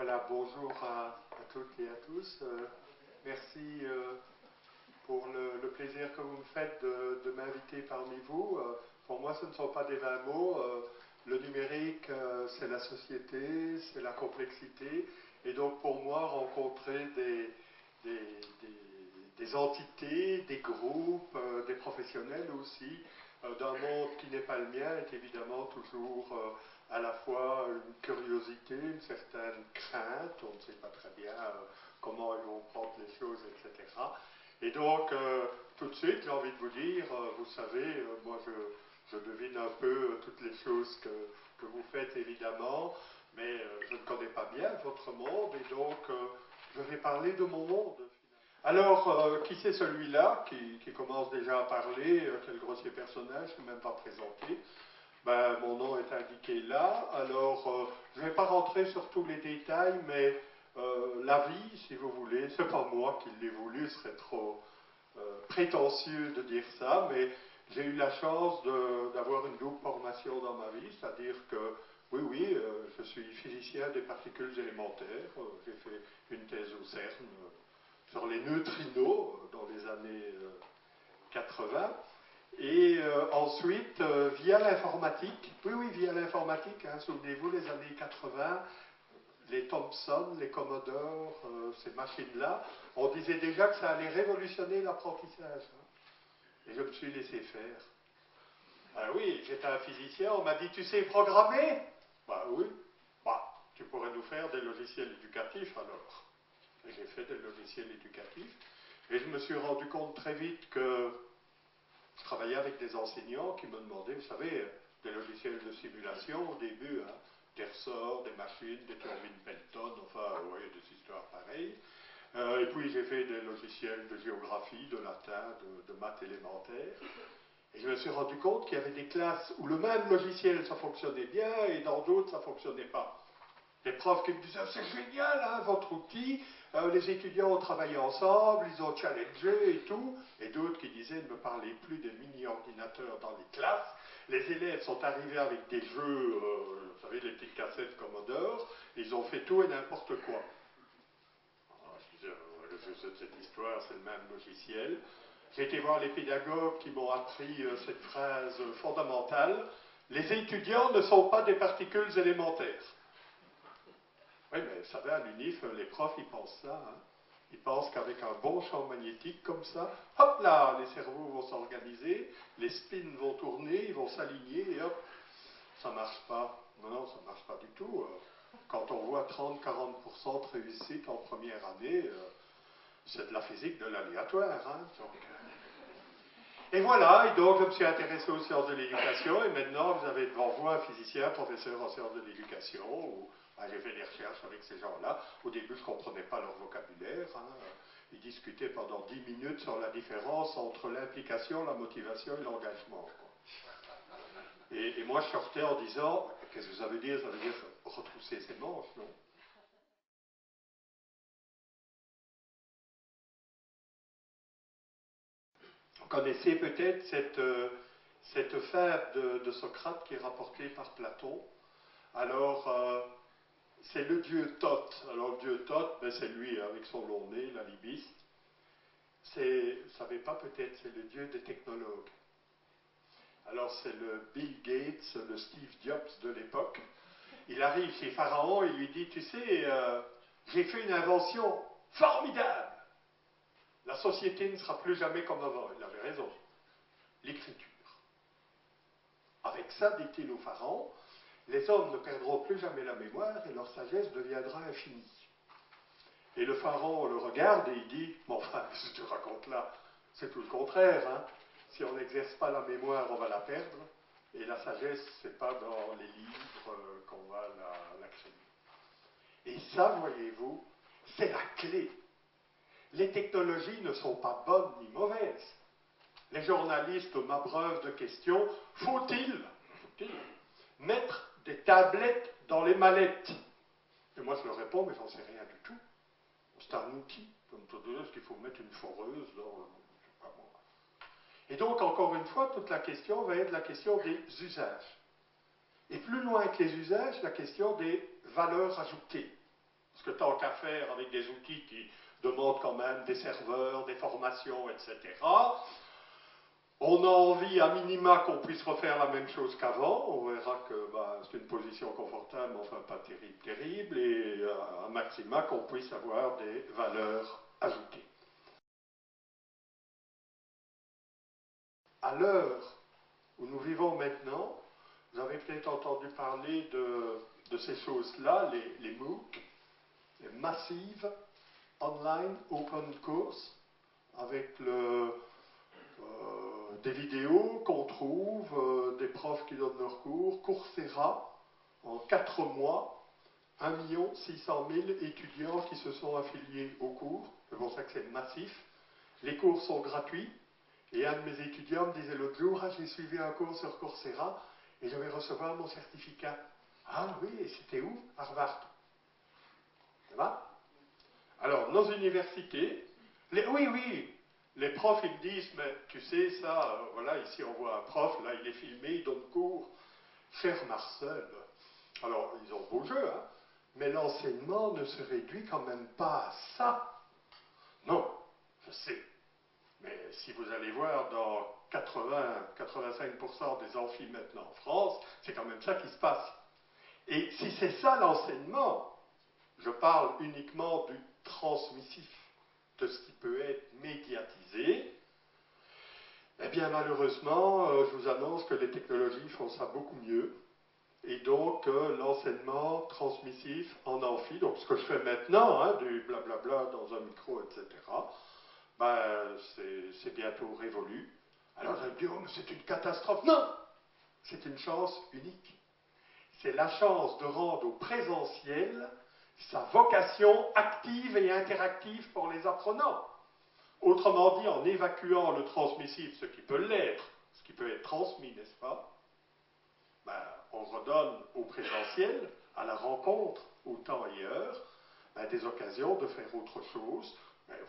Voilà, bonjour à toutes et à tous. Merci pour le plaisir que vous me faites de m'inviter parmi vous. Pour moi, ce ne sont pas des vains mots. Le numérique, c'est la société, c'est la complexité. Et donc, pour moi, rencontrer des entités, des groupes, des professionnels aussi, d'un monde qui n'est pas le mien, est évidemment toujours à la fois une curiosité, une certaine crainte, on ne sait pas très bien comment ils vont prendre les choses, etc. Et donc, tout de suite, j'ai envie de vous dire, vous savez, moi je devine un peu toutes les choses que vous faites, évidemment, mais je ne connais pas bien votre monde, et donc je vais parler de mon monde. Alors, qui c'est celui-là qui commence déjà à parler? Quel grossier personnage, je ne l'ai même pas présenté. Ben, mon nom est indiqué là. Alors, je ne vais pas rentrer sur tous les détails, mais la vie, si vous voulez, c'est pas moi qui l'ai voulu, ce serait trop prétentieux de dire ça, mais j'ai eu la chance d'avoir une double formation dans ma vie, c'est-à-dire que, oui, je suis physicien des particules élémentaires. J'ai fait une thèse au CERN sur les neutrinos dans les années 80. Et ensuite, via l'informatique, oui, via l'informatique, hein, souvenez-vous, les années 80, les Thomson, les Commodore, ces machines-là, on disait déjà que ça allait révolutionner l'apprentissage. Hein. Et je me suis laissé faire. Ah oui, j'étais un physicien, on m'a dit, tu sais programmer? Bah oui. Bah, tu pourrais nous faire des logiciels éducatifs alors. Et j'ai fait des logiciels éducatifs. Et je me suis rendu compte très vite que je travaillais avec des enseignants qui me demandaient, vous savez, des logiciels de simulation au début, hein, des ressorts, des machines, des turbines Pelton, enfin, vous voyez, des histoires pareilles. Et puis j'ai fait des logiciels de géographie, de latin, de maths élémentaires. Et je me suis rendu compte qu'il y avait des classes où le même logiciel, ça fonctionnait bien, et dans d'autres, ça ne fonctionnait pas. Des profs qui me disaient, c'est génial, hein, votre outil, les étudiants ont travaillé ensemble, ils ont challengé et tout, et d'autres qui disaient, ne me parlez plus des mini-ordinateurs dans les classes, les élèves sont arrivés avec des jeux, vous savez, les petites cassettes Commodore, ils ont fait tout et n'importe quoi. Alors, je disais, le jeu de cette histoire, c'est le même logiciel. J'ai été voir les pédagogues qui m'ont appris cette phrase fondamentale, les étudiants ne sont pas des particules élémentaires. Oui, mais vous savez, à l'UNIF, les profs, ils pensent ça. Hein. Ils pensent qu'avec un bon champ magnétique comme ça, hop là, les cerveaux vont s'organiser, les spins vont tourner, ils vont s'aligner, et hop, ça ne marche pas. Non, ça ne marche pas du tout. Quand on voit 30-40% de réussite en première année, c'est de la physique de l'aléatoire. Hein, et voilà, et donc je me suis intéressé aux sciences de l'éducation, et maintenant vous avez devant vous un physicien, professeur en sciences de l'éducation, où j'ai fait des recherches avec ces gens-là. Au début, je ne comprenais pas leur vocabulaire. Hein. Ils discutaient pendant 10 minutes sur la différence entre l'implication, la motivation et l'engagement. Et moi, je sortais en disant, qu'est-ce que ça veut dire? Ça veut dire retrousser ses manches, non? Vous connaissez peut-être cette fable de Socrate qui est rapportée par Platon. Alors, c'est le dieu Thoth. Alors, le dieu Thoth, ben, c'est lui avec son long nez, la libis. Vous ne savez pas peut-être, c'est le dieu des technologues. Alors, c'est le Bill Gates, le Steve Jobs de l'époque. Il arrive chez Pharaon et lui dit, tu sais, j'ai fait une invention formidable. La société ne sera plus jamais comme avant. Il avait raison. L'écriture. Avec ça, dit-il au Pharaon, les hommes ne perdront plus jamais la mémoire et leur sagesse deviendra infinie. Et le Pharaon le regarde et il dit, mais enfin, ce que tu racontes là, c'est tout le contraire. Hein. Si on n'exerce pas la mémoire, on va la perdre. Et la sagesse, ce n'est pas dans les livres qu'on va la créer. Et ça, voyez-vous, c'est la clé. Les technologies ne sont pas bonnes ni mauvaises. Les journalistes m'abreuvent de questions. Faut-il mettre des tablettes dans les mallettes? Et moi, je leur réponds, mais j'en sais rien du tout. C'est un outil. Comme tout est-ce qu'il faut mettre une foreuse dans le... Je sais pas moi. Et donc, encore une fois, toute la question va être la question des usages. Et plus loin que les usages, la question des valeurs ajoutées. Parce que tant qu'à faire avec des outils qui demandent quand même des serveurs, des formations, etc., on a envie à minima qu'on puisse refaire la même chose qu'avant. On verra que c'est une position confortable, mais enfin pas terrible, terrible, et à maxima qu'on puisse avoir des valeurs ajoutées. À l'heure où nous vivons maintenant, vous avez peut-être entendu parler de ces choses-là, les MOOC, les Massive Online Open Course, avec des vidéos qu'on trouve, des profs qui donnent leurs cours, Coursera, en 4 mois, 1 600 000 étudiants qui se sont affiliés au cours, c'est pour ça que c'est massif. Les cours sont gratuits, et un de mes étudiants me disait l'autre jour, j'ai suivi un cours sur Coursera, et je vais recevoir mon certificat. Ah oui, et c'était où? Harvard. Ça va? Alors, nos universités, oui, les profs, ils me disent, mais tu sais, ça, voilà, ici on voit un prof, là, il est filmé, il donne cours. Cher Marcel, alors, ils ont beau jeu, hein, mais l'enseignement ne se réduit quand même pas à ça. Non, je sais. Mais si vous allez voir dans 80-85% des amphis maintenant en France, c'est quand même ça qui se passe. Et si c'est ça l'enseignement, je parle uniquement du transmissif, de ce qui peut être médiatisé, eh bien malheureusement, je vous annonce que les technologies font ça beaucoup mieux. Et donc l'enseignement transmissif en amphi, donc ce que je fais maintenant, hein, du blablabla dans un micro, etc., c'est bientôt révolu. Alors vous allez me dire, oh, mais c'est une catastrophe. Non, c'est une chance unique. C'est la chance de rendre au présentiel sa vocation active et interactive pour les apprenants. Autrement dit, en évacuant le transmissif, ce qui peut l'être, ce qui peut être transmis, n'est-ce pas? On redonne au présentiel, à la rencontre, au temps et heure, des occasions de faire autre chose.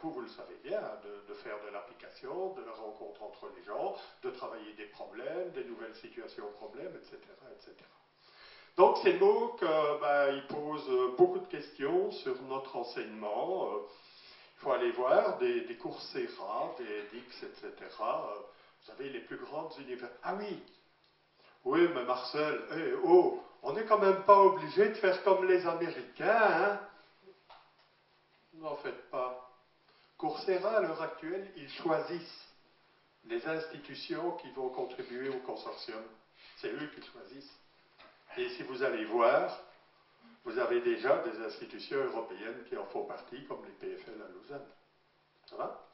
Vous le savez bien, de faire de l'application, de la rencontre entre les gens, de travailler des problèmes, des nouvelles situations problèmes, etc., etc. Donc ces MOOC, ils posent beaucoup de questions sur notre enseignement. Il faut aller voir des Coursera, des Dix, etc. Vous savez, les plus grandes universités. Ah oui, mais Marcel, on n'est quand même pas obligé de faire comme les Américains, hein? N'en faites pas. Coursera, à l'heure actuelle, ils choisissent les institutions qui vont contribuer au consortium. C'est eux qui choisissent. Et si vous allez voir, vous avez déjà des institutions européennes qui en font partie, comme les PFL à Lausanne. Ça va?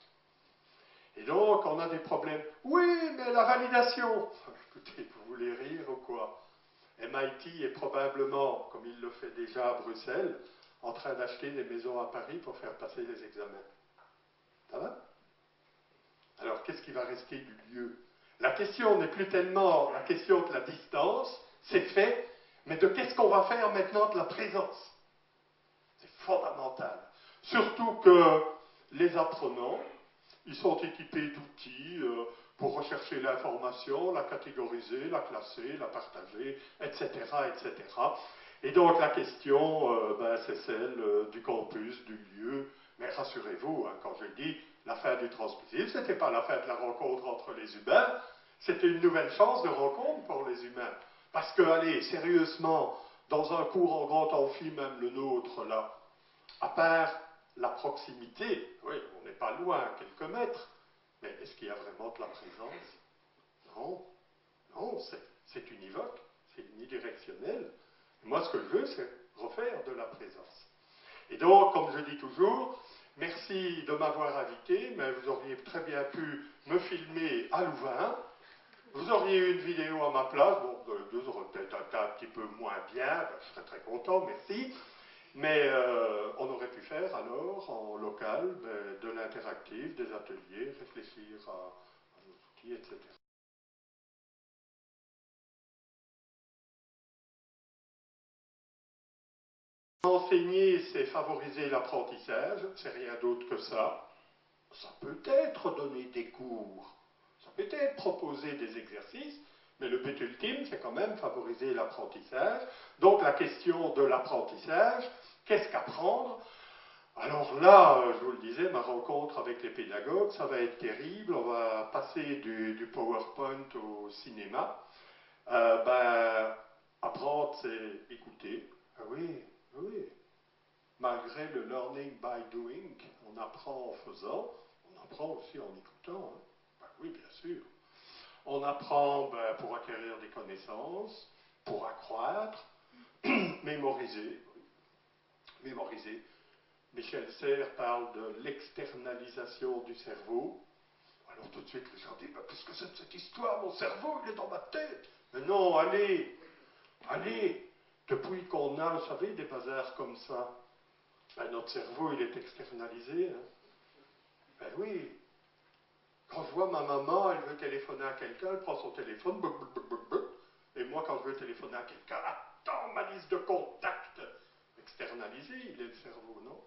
Et donc, on a des problèmes. Oui, mais la validation. Écoutez, vous voulez rire ou quoi? MIT est probablement, comme il le fait déjà à Bruxelles, en train d'acheter des maisons à Paris pour faire passer les examens. Ça va? Alors, qu'est-ce qui va rester du lieu? La question n'est plus tellement la question de la distance, c'est fait, mais de qu'est-ce qu'on va faire maintenant de la présence? C'est fondamental. Surtout que les apprenants, ils sont équipés d'outils pour rechercher l'information, la catégoriser, la classer, la partager, etc., etc. Et donc la question, c'est celle du campus, du lieu. Mais rassurez-vous, hein, quand je dis la fin du transmissif, ce n'était pas la fin de la rencontre entre les humains, c'était une nouvelle chance de rencontre pour les humains. Parce que, allez, sérieusement, dans un cours en grand amphi, même le nôtre, là, à part la proximité, oui, on n'est pas loin, quelques mètres, mais est-ce qu'il y a vraiment de la présence? Non, non, c'est univoque, c'est unidirectionnel. Et moi, ce que je veux, c'est refaire de la présence. Et donc, comme je dis toujours, merci de m'avoir invité, mais vous auriez très bien pu me filmer à Louvain. Vous auriez eu une vidéo à ma place, bon, vous aurez peut-être un petit peu moins bien, je serais très content, merci. Mais on aurait pu faire alors en local de l'interactif, des ateliers, réfléchir à nos outils, etc. Enseigner, c'est favoriser l'apprentissage, c'est rien d'autre que ça. Ça peut être donner des cours, ça peut être proposer des exercices, mais le but ultime, c'est quand même favoriser l'apprentissage. Donc la question de l'apprentissage, Qu'est-ce qu'apprendre? Alors là, je vous le disais, ma rencontre avec les pédagogues, ça va être terrible. On va passer du PowerPoint au cinéma. Apprendre, c'est écouter. Ah oui, oui. Malgré le learning by doing, on apprend en faisant, on apprend aussi en écoutant. Hein. Oui, bien sûr. On apprend pour acquérir des connaissances, pour accroître, mémoriser. Oui. Mémoriser. Michel Serres parle de l'externalisation du cerveau. Alors tout de suite, les gens disent, qu'est-ce que c'est de cette histoire? Mon cerveau, il est dans ma tête. Mais non, allez, allez. Depuis qu'on a, vous savez, des bazars comme ça, notre cerveau, il est externalisé. Hein. Ben oui. Quand je vois ma maman, elle veut téléphoner à quelqu'un, elle prend son téléphone, et moi, quand je veux téléphoner à quelqu'un, attends, ma liste de contacts. Externalisé, il est le cerveau, non?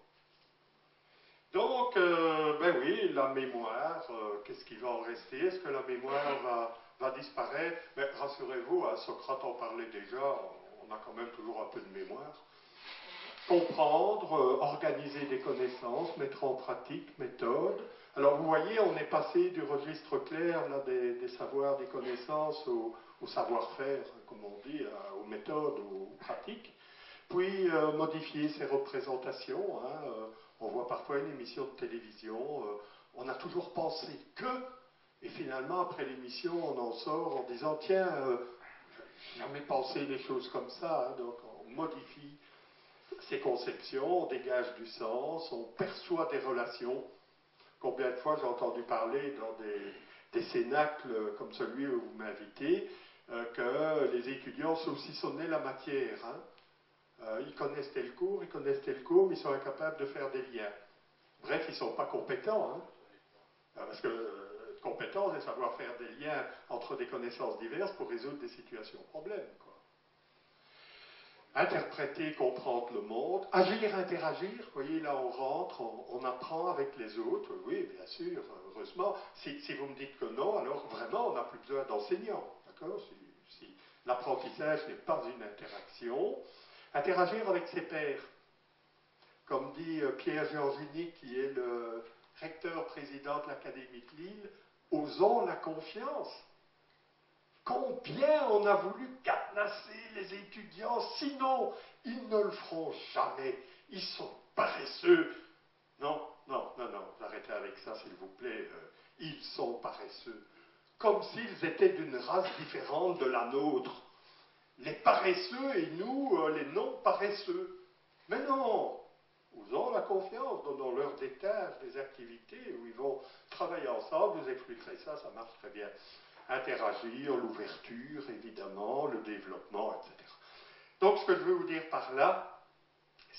Donc, ben oui, la mémoire, qu'est-ce qui va en rester? Est-ce que la mémoire va disparaître? Mais rassurez-vous, hein, Socrate en parlait déjà, on a quand même toujours un peu de mémoire. Comprendre, organiser des connaissances, mettre en pratique, méthode. Alors vous voyez, on est passé du registre clair là, des savoirs, des connaissances au savoir-faire, comme on dit, aux méthodes, aux pratiques. Puis modifier ces représentations. Hein, on voit parfois une émission de télévision, on a toujours pensé que, et finalement après l'émission on en sort en disant tiens, j'ai jamais pensé les choses comme ça, hein, donc on modifie ces conceptions, on dégage du sens, on perçoit des relations. Combien de fois j'ai entendu parler dans des cénacles comme celui où vous m'invitez, que les étudiants saucissonnaient la matière. Hein. Ils connaissent tel cours, mais ils sont incapables de faire des liens. Bref, ils ne sont pas compétents. Hein. Parce que compétence, c'est savoir faire des liens entre des connaissances diverses pour résoudre des situations problèmes. Quoi. Interpréter, comprendre le monde, agir, interagir. Vous voyez, là, on rentre, on apprend avec les autres. Oui, bien sûr, heureusement. Si vous me dites que non, alors vraiment, on n'a plus besoin d'enseignants. D'accord? Si l'apprentissage n'est pas une interaction, interagir avec ses pairs. Comme dit Pierre Giorgini, qui est le recteur-président de l'Académie de Lille, osons la confiance. Combien on a voulu cadenasser les étudiants, sinon ils ne le feront jamais. Ils sont paresseux. Non, non, non, non, arrêtez avec ça s'il vous plaît. Ils sont paresseux. Comme s'ils étaient d'une race différente de la nôtre. Les paresseux et nous, les non-paresseux. Mais non, osons la confiance, donnons-leur des tâches, des activités où ils vont travailler ensemble, je vous expliquerai ça, ça marche très bien. Interagir, l'ouverture, évidemment, le développement, etc. Donc, ce que je veux vous dire par là,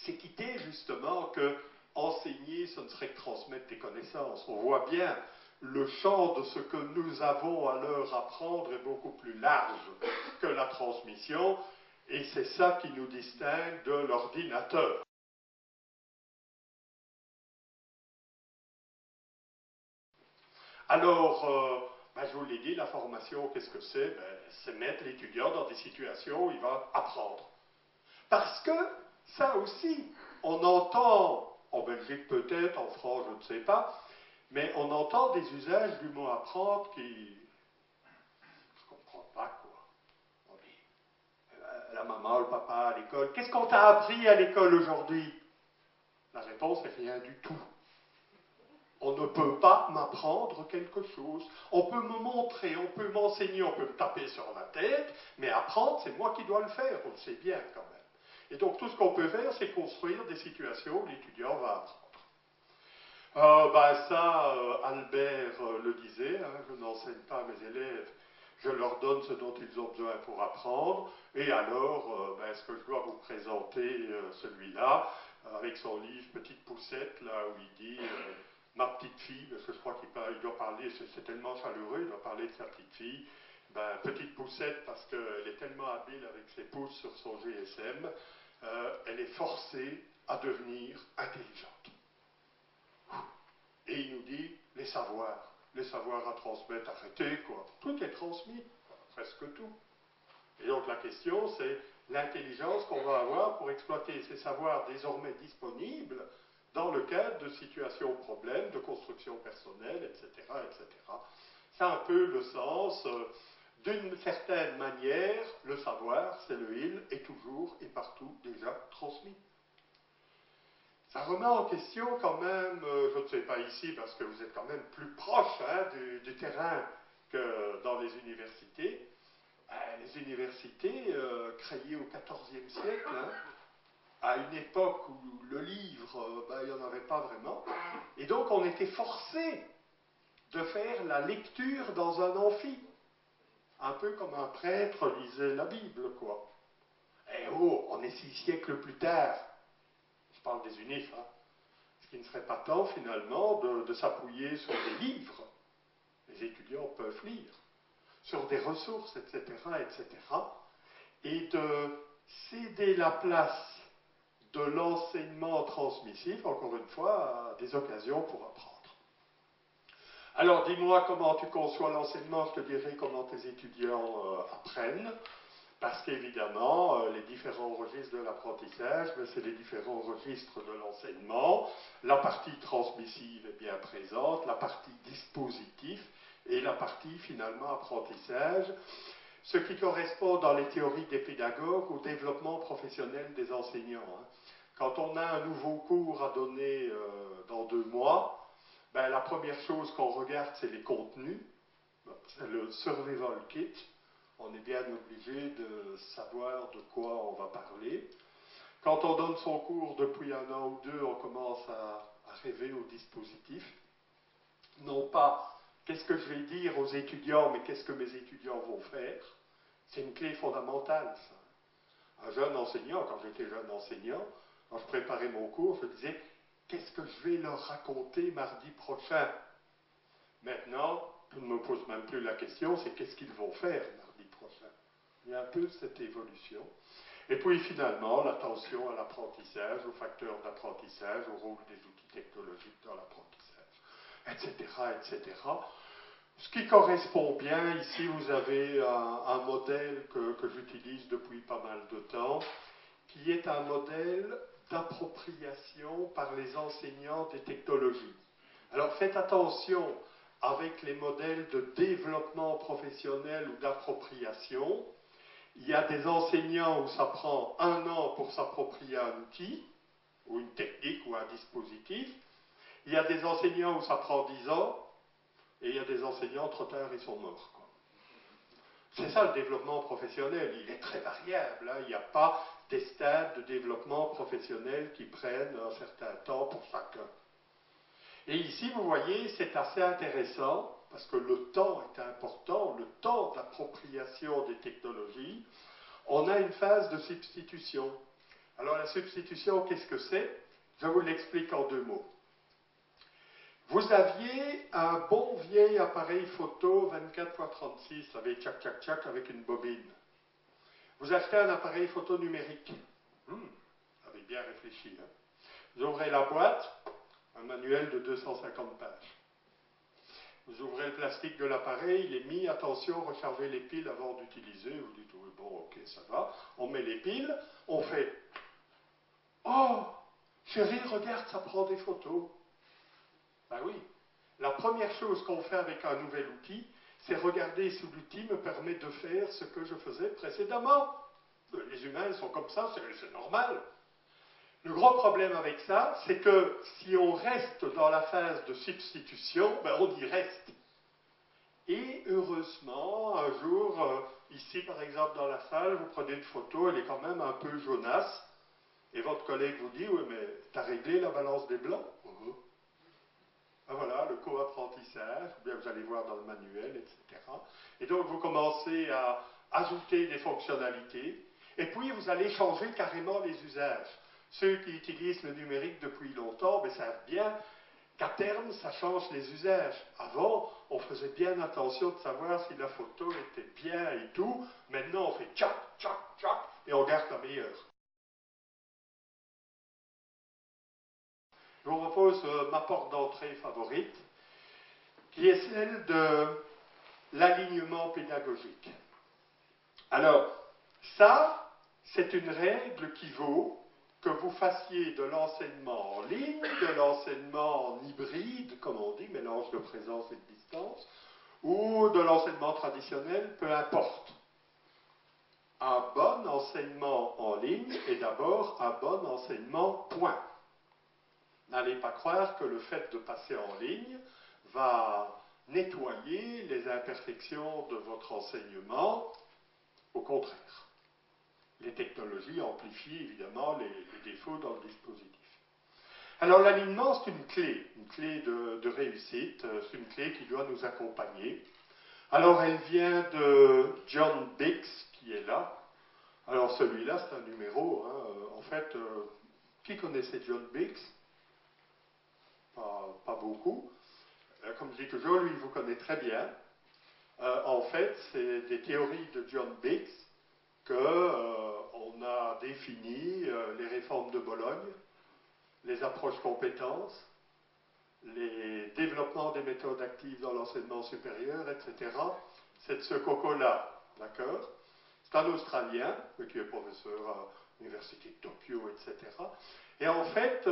c'est quitter justement que enseigner, ce ne serait que transmettre des connaissances. On voit bien, le champ de ce que nous avons à leur apprendre est beaucoup plus large que la transmission, et c'est ça qui nous distingue de l'ordinateur. Alors, je vous l'ai dit, la formation, qu'est-ce que c'est? C'est mettre l'étudiant dans des situations où il va apprendre. Parce que, ça aussi, on entend, en Belgique peut-être, en France, je ne sais pas, mais on entend des usages du mot apprendre qui... Je ne comprends pas, quoi. On dit, la maman, le papa à l'école, qu'est-ce qu'on t'a appris à l'école aujourd'hui? La réponse est rien du tout. On ne peut pas m'apprendre quelque chose. On peut me montrer, on peut m'enseigner, on peut me taper sur la tête, mais apprendre, c'est moi qui dois le faire, on le sait bien quand même. Et donc tout ce qu'on peut faire, c'est construire des situations où l'étudiant va apprendre. Albert le disait, hein, je n'enseigne pas à mes élèves, je leur donne ce dont ils ont besoin pour apprendre, et alors, est-ce que je dois vous présenter celui-là, avec son livre Petite Poussette, là où il dit ma petite fille, parce que je crois qu'il doit parler, c'est tellement chaleureux, il doit parler de sa petite fille, petite poussette parce qu'elle est tellement habile avec ses pouces sur son GSM, elle est forcée à devenir intelligente. Et il nous dit les savoirs à transmettre, arrêtez quoi. Tout est transmis, presque tout. Et donc la question, c'est l'intelligence qu'on va avoir pour exploiter ces savoirs désormais disponibles dans le cadre de situations problèmes, de construction personnelle, etc., etc. C'est un peu le sens. D'une certaine manière, le savoir, c'est le il, est toujours et partout déjà transmis. Ça remet en question quand même, je ne sais pas ici, parce que vous êtes quand même plus proche du terrain que dans les universités. Les universités, créées au XIVe siècle, à une époque où le livre, il n'y en avait pas vraiment, et donc on était forcé de faire la lecture dans un amphi, un peu comme un prêtre lisait la Bible, quoi. Et oh, on est 6 siècles plus tard, je parle des unifs, ce qui ne serait pas temps finalement de s'appuyer sur des livres, les étudiants peuvent lire, sur des ressources, etc., etc., et de céder la place de l'enseignement transmissif, encore une fois, à des occasions pour apprendre. Alors, dis-moi comment tu conçois l'enseignement, je te dirai comment tes étudiants apprennent, parce qu'évidemment, les différents registres de l'apprentissage, c'est les différents registres de l'enseignement. La partie transmissive est bien présente, la partie dispositif et la partie finalement apprentissage, ce qui correspond dans les théories des pédagogues au développement professionnel des enseignants. Quand on a un nouveau cours à donner dans 2 mois, la première chose qu'on regarde, c'est les contenus. C'est le survival kit. On est bien obligé de savoir de quoi on va parler. Quand on donne son cours depuis 1 an ou 2, on commence à rêver au dispositif. Non pas qu'est-ce que je vais dire aux étudiants, mais qu'est-ce que mes étudiants vont faire. C'est une clé fondamentale, ça. Un jeune enseignant, quand j'étais jeune enseignant, quand je préparais mon cours, je disais qu'est-ce que je vais leur raconter mardi prochain? Maintenant, je ne me pose même plus la question, c'est qu'est-ce qu'ils vont faire mardi prochain? Il y a un peu cette évolution. Et puis finalement, l'attention à l'apprentissage, aux facteurs d'apprentissage, au rôle des outils technologiques dans l'apprentissage, etc., etc. Ce qui correspond bien, ici vous avez un modèle que j'utilise depuis pas mal de temps, qui est un modèle d'appropriation par les enseignants des technologies. Alors faites attention avec les modèles de développement professionnel ou d'appropriation. Il y a des enseignants où ça prend 1 an pour s'approprier un outil, ou une technique, ou un dispositif. Il y a des enseignants où ça prend 10 ans, et il y a des enseignants, trop tard, ils sont morts, quoi. C'est ça le développement professionnel, il est très variable. Il n'y a pas des stades de développement professionnel qui prennent un certain temps pour chacun. Et ici, vous voyez, c'est assez intéressant, parce que le temps est important, le temps d'appropriation des technologies. On a une phase de substitution. Alors la substitution, qu'est-ce que c'est? Je vous l'explique en 2 mots. Vous aviez un bon vieil appareil photo 24x36 avec tchac tchac tchac avec une bobine. Vous achetez un appareil photo numérique. Vous avez bien réfléchi. Vous ouvrez la boîte, un manuel de 250 pages. Vous ouvrez le plastique de l'appareil, il est mis, attention, rechargez les piles avant d'utiliser. Vous dites, oui, bon, ok, ça va. On met les piles, on fait, oh, chérie, regarde, ça prend des photos. Ben oui. La première chose qu'on fait avec un nouvel outil, c'est regarder si l'outil me permet de faire ce que je faisais précédemment. Les humains sont comme ça, c'est normal. Le gros problème avec ça, c'est que si on reste dans la phase de substitution, on y reste. Et heureusement, un jour, ici par exemple dans la salle, vous prenez une photo, elle est quand même un peu jaunasse, et votre collègue vous dit, oui mais t'as réglé la balance des blancs? Voilà, le co-apprentissage, ou bien vous allez voir dans le manuel, etc. Et donc vous commencez à ajouter des fonctionnalités, et puis vous allez changer carrément les usages. Ceux qui utilisent le numérique depuis longtemps savent bien qu'à terme, ça change les usages. Avant, on faisait bien attention de savoir si la photo était bien et tout. Maintenant, on fait tchac, tchac, tchac, et on garde la meilleure. Je vous propose ma porte d'entrée favorite, qui est celle de l'alignement pédagogique. Alors, Ça, c'est une règle qui vaut que vous fassiez de l'enseignement en ligne, de l'enseignement en hybride, comme on dit, mélange de présence et de distance, ou de l'enseignement traditionnel, peu importe. Un bon enseignement en ligne est d'abord un bon enseignement, point. N'allez pas croire que le fait de passer en ligne va nettoyer les imperfections de votre enseignement. Au contraire. Les technologies amplifient évidemment les défauts dans le dispositif. Alors l'alignement, c'est une clé de réussite, c'est une clé qui doit nous accompagner. Alors elle vient de John Biggs, qui est là. Alors celui-là, c'est un numéro. En fait, qui connaissait John Biggs? Pas beaucoup. Comme je dis toujours, lui, il vous connaît très bien. En fait, c'est des théories de John Biggs qu'on a défini les réformes de Bologne, les approches compétences, les développements des méthodes actives dans l'enseignement supérieur, etc. C'est de ce coco-là, d'accord? C'est un Australien, qui est professeur à l'Université de Tokyo, etc. Et en fait,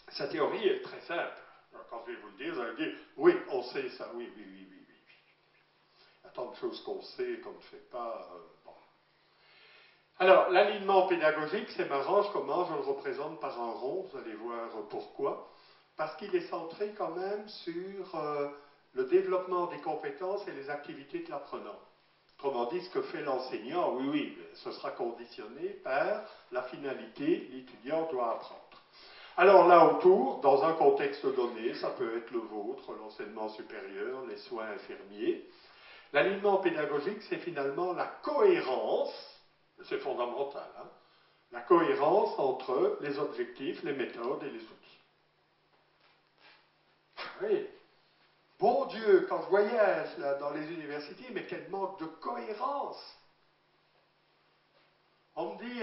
sa théorie est très simple. Alors, quand je vais vous le dire, vous allez dire, oui, on sait ça, oui. Il y a tant de choses qu'on sait qu'on ne fait pas. Bon. Alors, l'alignement pédagogique, c'est marrant, je le représente par un rond, vous allez voir pourquoi. Parce qu'il est centré quand même sur le développement des compétences et les activités de l'apprenant. Autrement dit, ce que fait l'enseignant, oui, ce sera conditionné par la finalité, l'étudiant doit apprendre. Alors là autour, dans un contexte donné, ça peut être le vôtre, l'enseignement supérieur, les soins infirmiers. L'alignement pédagogique, c'est finalement la cohérence, c'est fondamental, la cohérence entre les objectifs, les méthodes et les outils. Oui. Bon Dieu, quand je voyage là, dans les universités, mais quel manque de cohérence. On me dit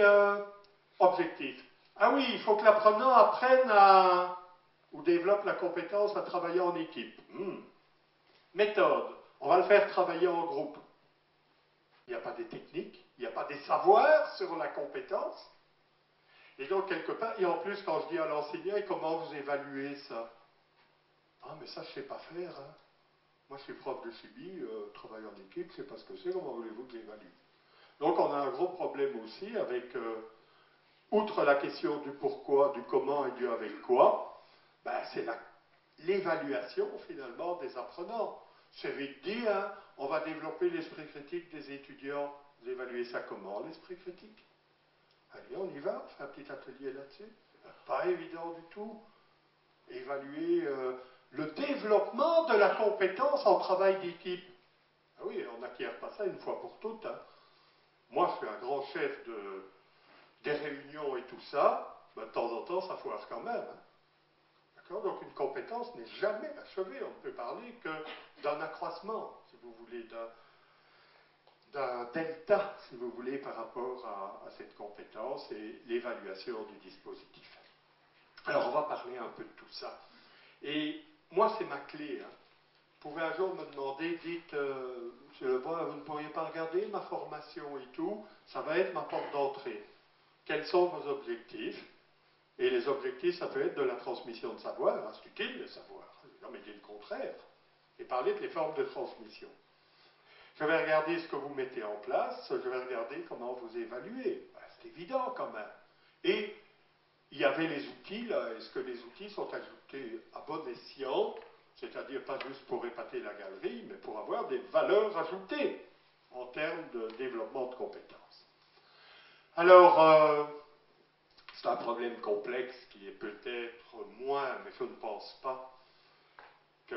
objectif. Ah oui, il faut que l'apprenant apprenne ou développe la compétence à travailler en équipe. Méthode. On va le faire travailler en groupe. Il n'y a pas des techniques, il n'y a pas des savoirs sur la compétence. Et donc, quelque part, et en plus, quand je dis à l'enseignant, et comment vous évaluez ça? Ah, mais ça, je ne sais pas faire. Moi, je suis prof de chimie, travail en équipe, je ne sais pas ce que c'est, comment voulez-vous que j'évalue? Donc, on a un gros problème aussi avec, outre la question du pourquoi, du comment et du avec quoi, c'est l'évaluation, finalement, des apprenants. C'est vite dit, on va développer l'esprit critique des étudiants. Vous évaluez ça comment, l'esprit critique? Allez, on y va, on fait un petit atelier là-dessus. Pas évident du tout. Évaluer le développement de la compétence en travail d'équipe. Ah oui, on n'acquiert pas ça une fois pour toutes. Moi, je suis un grand chef des réunions et tout ça. De temps en temps, ça foire quand même. D'accord? Donc, une compétence n'est jamais achevée. On ne peut parler que d'un accroissement, si vous voulez, d'un delta, si vous voulez, par rapport à cette compétence et l'évaluation du dispositif. Alors, on va parler un peu de tout ça. Et moi, c'est ma clé. Vous pouvez un jour me demander, dites, Monsieur Lebrun, vous ne pourriez pas regarder ma formation et tout, ça va être ma porte d'entrée. Quels sont vos objectifs? Et les objectifs, ça peut être de la transmission de savoir. C'est utile le savoir. Non, mais dit le contraire. Et parler de les formes de transmission. Je vais regarder ce que vous mettez en place, je vais regarder comment vous évaluez. C'est évident quand même. Et il y avait les outils, là. Est-ce que les outils sont ajoutés à bon escient, c'est-à-dire pas juste pour épater la galerie, mais pour avoir des valeurs ajoutées en termes de développement de compétences. Alors, c'est un problème complexe qui est peut-être moins, mais je ne pense pas que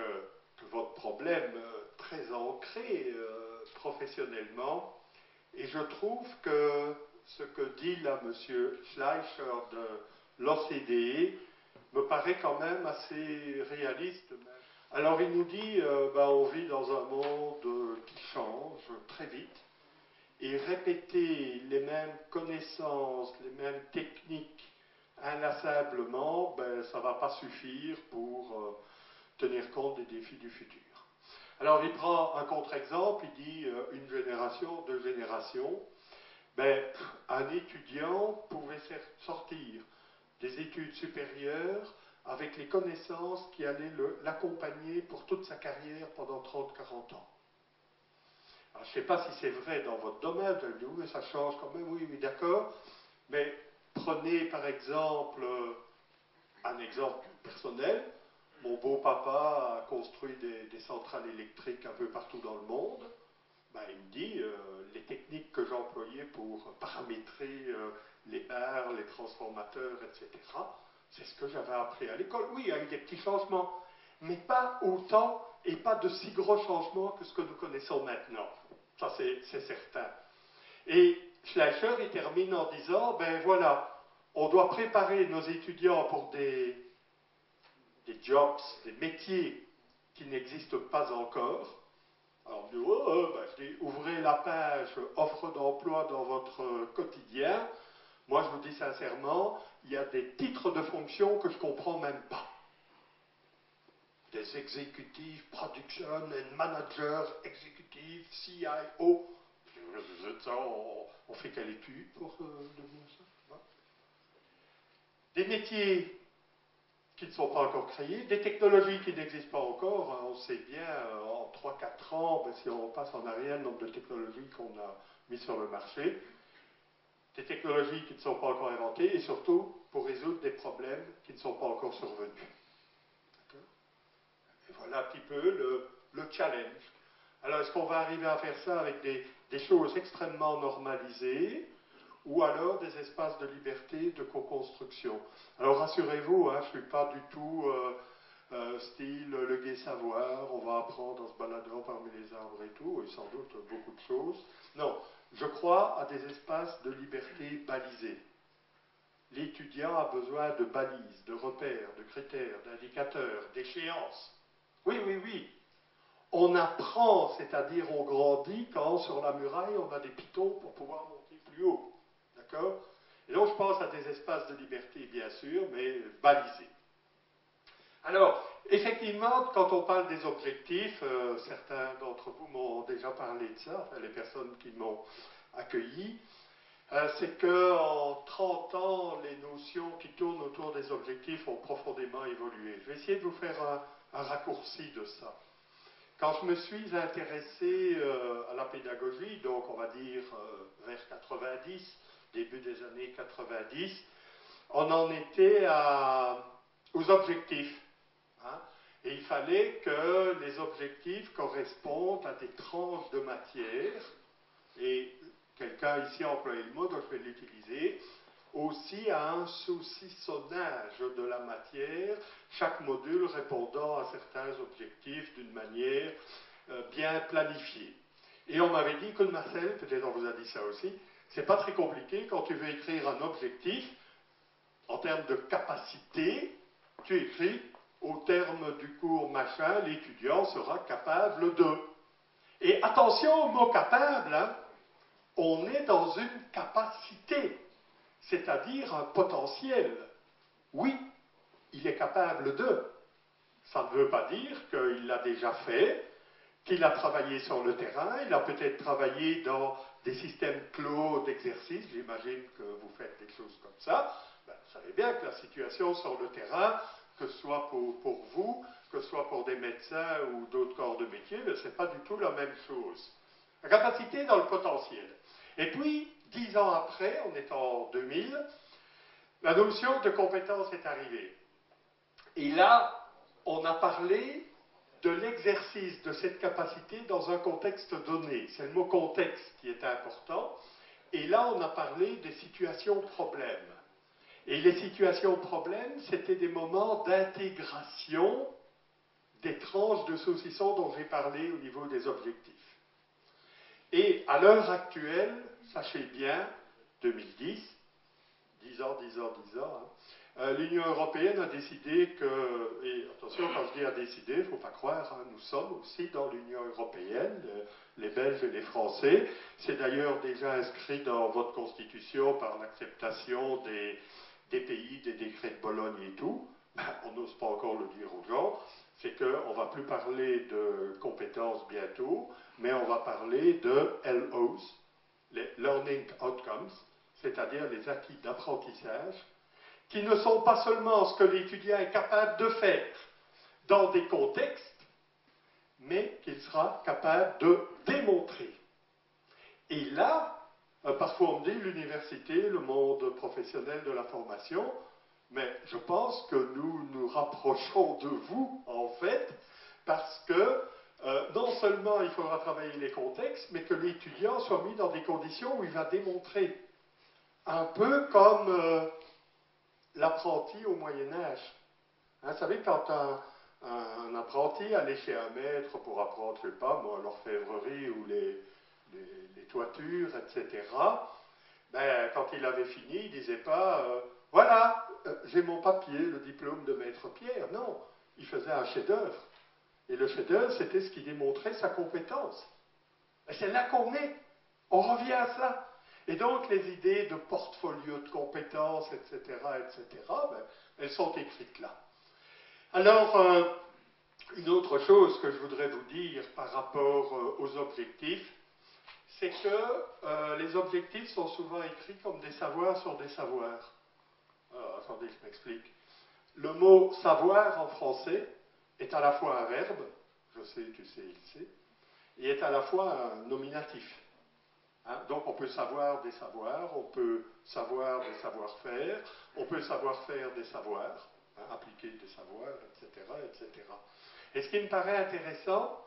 votre problème très ancré professionnellement. Et je trouve que ce que dit là M. Schleicher de l'OCDE me paraît quand même assez réaliste. Alors il nous dit, on vit dans un monde qui change très vite, et répéter les mêmes connaissances, les mêmes techniques inlassablement, ça ne va pas suffire pour tenir compte des défis du futur. Alors il prend un contre-exemple, il dit une génération, deux générations. Ben, un étudiant pouvait sortir des études supérieures avec les connaissances qui allaient l'accompagner pour toute sa carrière pendant 30-40 ans. Alors, je ne sais pas si c'est vrai dans votre domaine, vous allez me dire, oui, mais ça change quand même, oui, oui, d'accord. Mais prenez par exemple un exemple personnel. Mon beau-papa a construit des centrales électriques un peu partout dans le monde. Ben, il me dit, les techniques que j'employais pour paramétrer les barres, les transformateurs, etc., c'est ce que j'avais appris à l'école. Oui, il y a eu des petits changements, mais pas autant et pas de si gros changements que ce que nous connaissons maintenant. Ça, c'est certain. Et Schleicher, il termine en disant, ben voilà, on doit préparer nos étudiants pour des jobs, des métiers qui n'existent pas encore. Alors, je dis, je dis, ouvrez la page offre d'emploi dans votre quotidien. Moi, je vous dis sincèrement, il y a des titres de fonction que je ne comprends même pas. Des exécutifs, production and manager, exécutif, CIO. On fait quelle étude pour devenir ça? Des métiers qui ne sont pas encore créés, des technologies qui n'existent pas encore. On sait bien, en 3-4 ans, ben, si on passe en arrière le nombre de technologies qu'on a mis sur le marché, des technologies qui ne sont pas encore inventées, et surtout pour résoudre des problèmes qui ne sont pas encore survenus. Et voilà un petit peu le challenge. Alors, est-ce qu'on va arriver à faire ça avec des choses extrêmement normalisées, ou alors des espaces de liberté, de co-construction? Alors, rassurez-vous, hein, je ne suis pas du tout style le gai savoir, on va apprendre en se baladant parmi les arbres et tout, et sans doute beaucoup de choses. Non, je crois à des espaces de liberté balisés. L'étudiant a besoin de balises, de repères, de critères, d'indicateurs, d'échéances. Oui, oui, oui. On apprend, c'est-à-dire on grandit quand sur la muraille on a des pitons pour pouvoir monter plus haut. D'accord? Et donc je pense à des espaces de liberté, bien sûr, mais balisés. Alors, effectivement, quand on parle des objectifs, certains d'entre vous m'ont déjà parlé de ça, enfin les personnes qui m'ont accueilli, c'est qu'en 30 ans, les notions qui tournent autour des objectifs ont profondément évolué. Je vais essayer de vous faire un raccourci de ça. Quand je me suis intéressé à la pédagogie, donc on va dire vers 90, début des années 90, on en était aux objectifs. Hein, et il fallait que les objectifs correspondent à des tranches de matière, et quelqu'un ici a employé le mot, donc je vais l'utiliser, aussi à un saucissonnage de la matière, chaque module répondant à certains objectifs d'une manière bien planifiée. Et on m'avait dit, écoute Marcel, peut-être on vous a dit ça aussi, c'est pas très compliqué quand tu veux écrire un objectif, en termes de capacité, tu écris au terme du cours machin, l'étudiant sera capable de. Et attention au mot capable, hein, on est dans une capacité, c'est-à-dire un potentiel. Oui, il est capable de. Ça ne veut pas dire qu'il l'a déjà fait, qu'il a travaillé sur le terrain, il a peut-être travaillé dans des systèmes clos d'exercice, j'imagine que vous faites des choses comme ça. Ben, vous savez bien que la situation sur le terrain, que ce soit pour vous, que ce soit pour des médecins ou d'autres corps de métier, ben, ce n'est pas du tout la même chose. La capacité dans le potentiel. Et puis, 10 ans après, on est en 2000, la notion de compétence est arrivée. Et là, on a parlé de l'exercice de cette capacité dans un contexte donné. C'est le mot contexte qui est important. Et là, on a parlé des situations problèmes. Et les situations problèmes, c'était des moments d'intégration des tranches de saucisson dont j'ai parlé au niveau des objectifs. Et à l'heure actuelle, sachez bien, 2010, 10 ans, 10 ans, 10 ans, l'Union européenne a décidé que, et attention, quand je dis a décidé, il ne faut pas croire, hein, nous sommes aussi dans l'Union européenne, les Belges et les Français. C'est d'ailleurs déjà inscrit dans votre constitution par l'acceptation des pays, des décrets de Bologne et tout. Ben, on n'ose pas encore le dire aux gens. C'est qu'on ne va plus parler de compétences bientôt, mais on va parler de LOs, les Learning Outcomes, c'est-à-dire les acquis d'apprentissage, qui ne sont pas seulement ce que l'étudiant est capable de faire dans des contextes, mais qu'il sera capable de démontrer. Et là, parfois on me dit l'université, le monde professionnel de la formation, mais je pense que nous nous rapprochons de vous, en fait, parce que non seulement il faudra travailler les contextes, mais que l'étudiant soit mis dans des conditions où il va démontrer. Un peu comme l'apprenti au Moyen-Âge. Hein, vous savez, quand un apprenti allait chez un maître pour apprendre, je ne sais pas, moi, l'orfèvrerie ou les toitures, etc., ben, quand il avait fini, il ne disait pas voilà, j'ai mon papier, le diplôme de maître Pierre. Non, il faisait un chef-d'œuvre. Et le chef-d'œuvre, c'était ce qui démontrait sa compétence. Et c'est là qu'on est. On revient à ça. Et donc, les idées de portfolio de compétences, etc., ben, elles sont écrites là. Alors, une autre chose que je voudrais vous dire par rapport aux objectifs, c'est que les objectifs sont souvent écrits comme des savoirs sur des savoirs. Alors, attendez, je m'explique. Le mot savoir en français est à la fois un verbe, je sais, tu sais, il sait, et est à la fois un nominatif. Hein, donc on peut savoir des savoirs, on peut savoir des savoir-faire, on peut savoir faire des savoirs, hein, appliquer des savoirs, etc., etc. Et ce qui me paraît intéressant,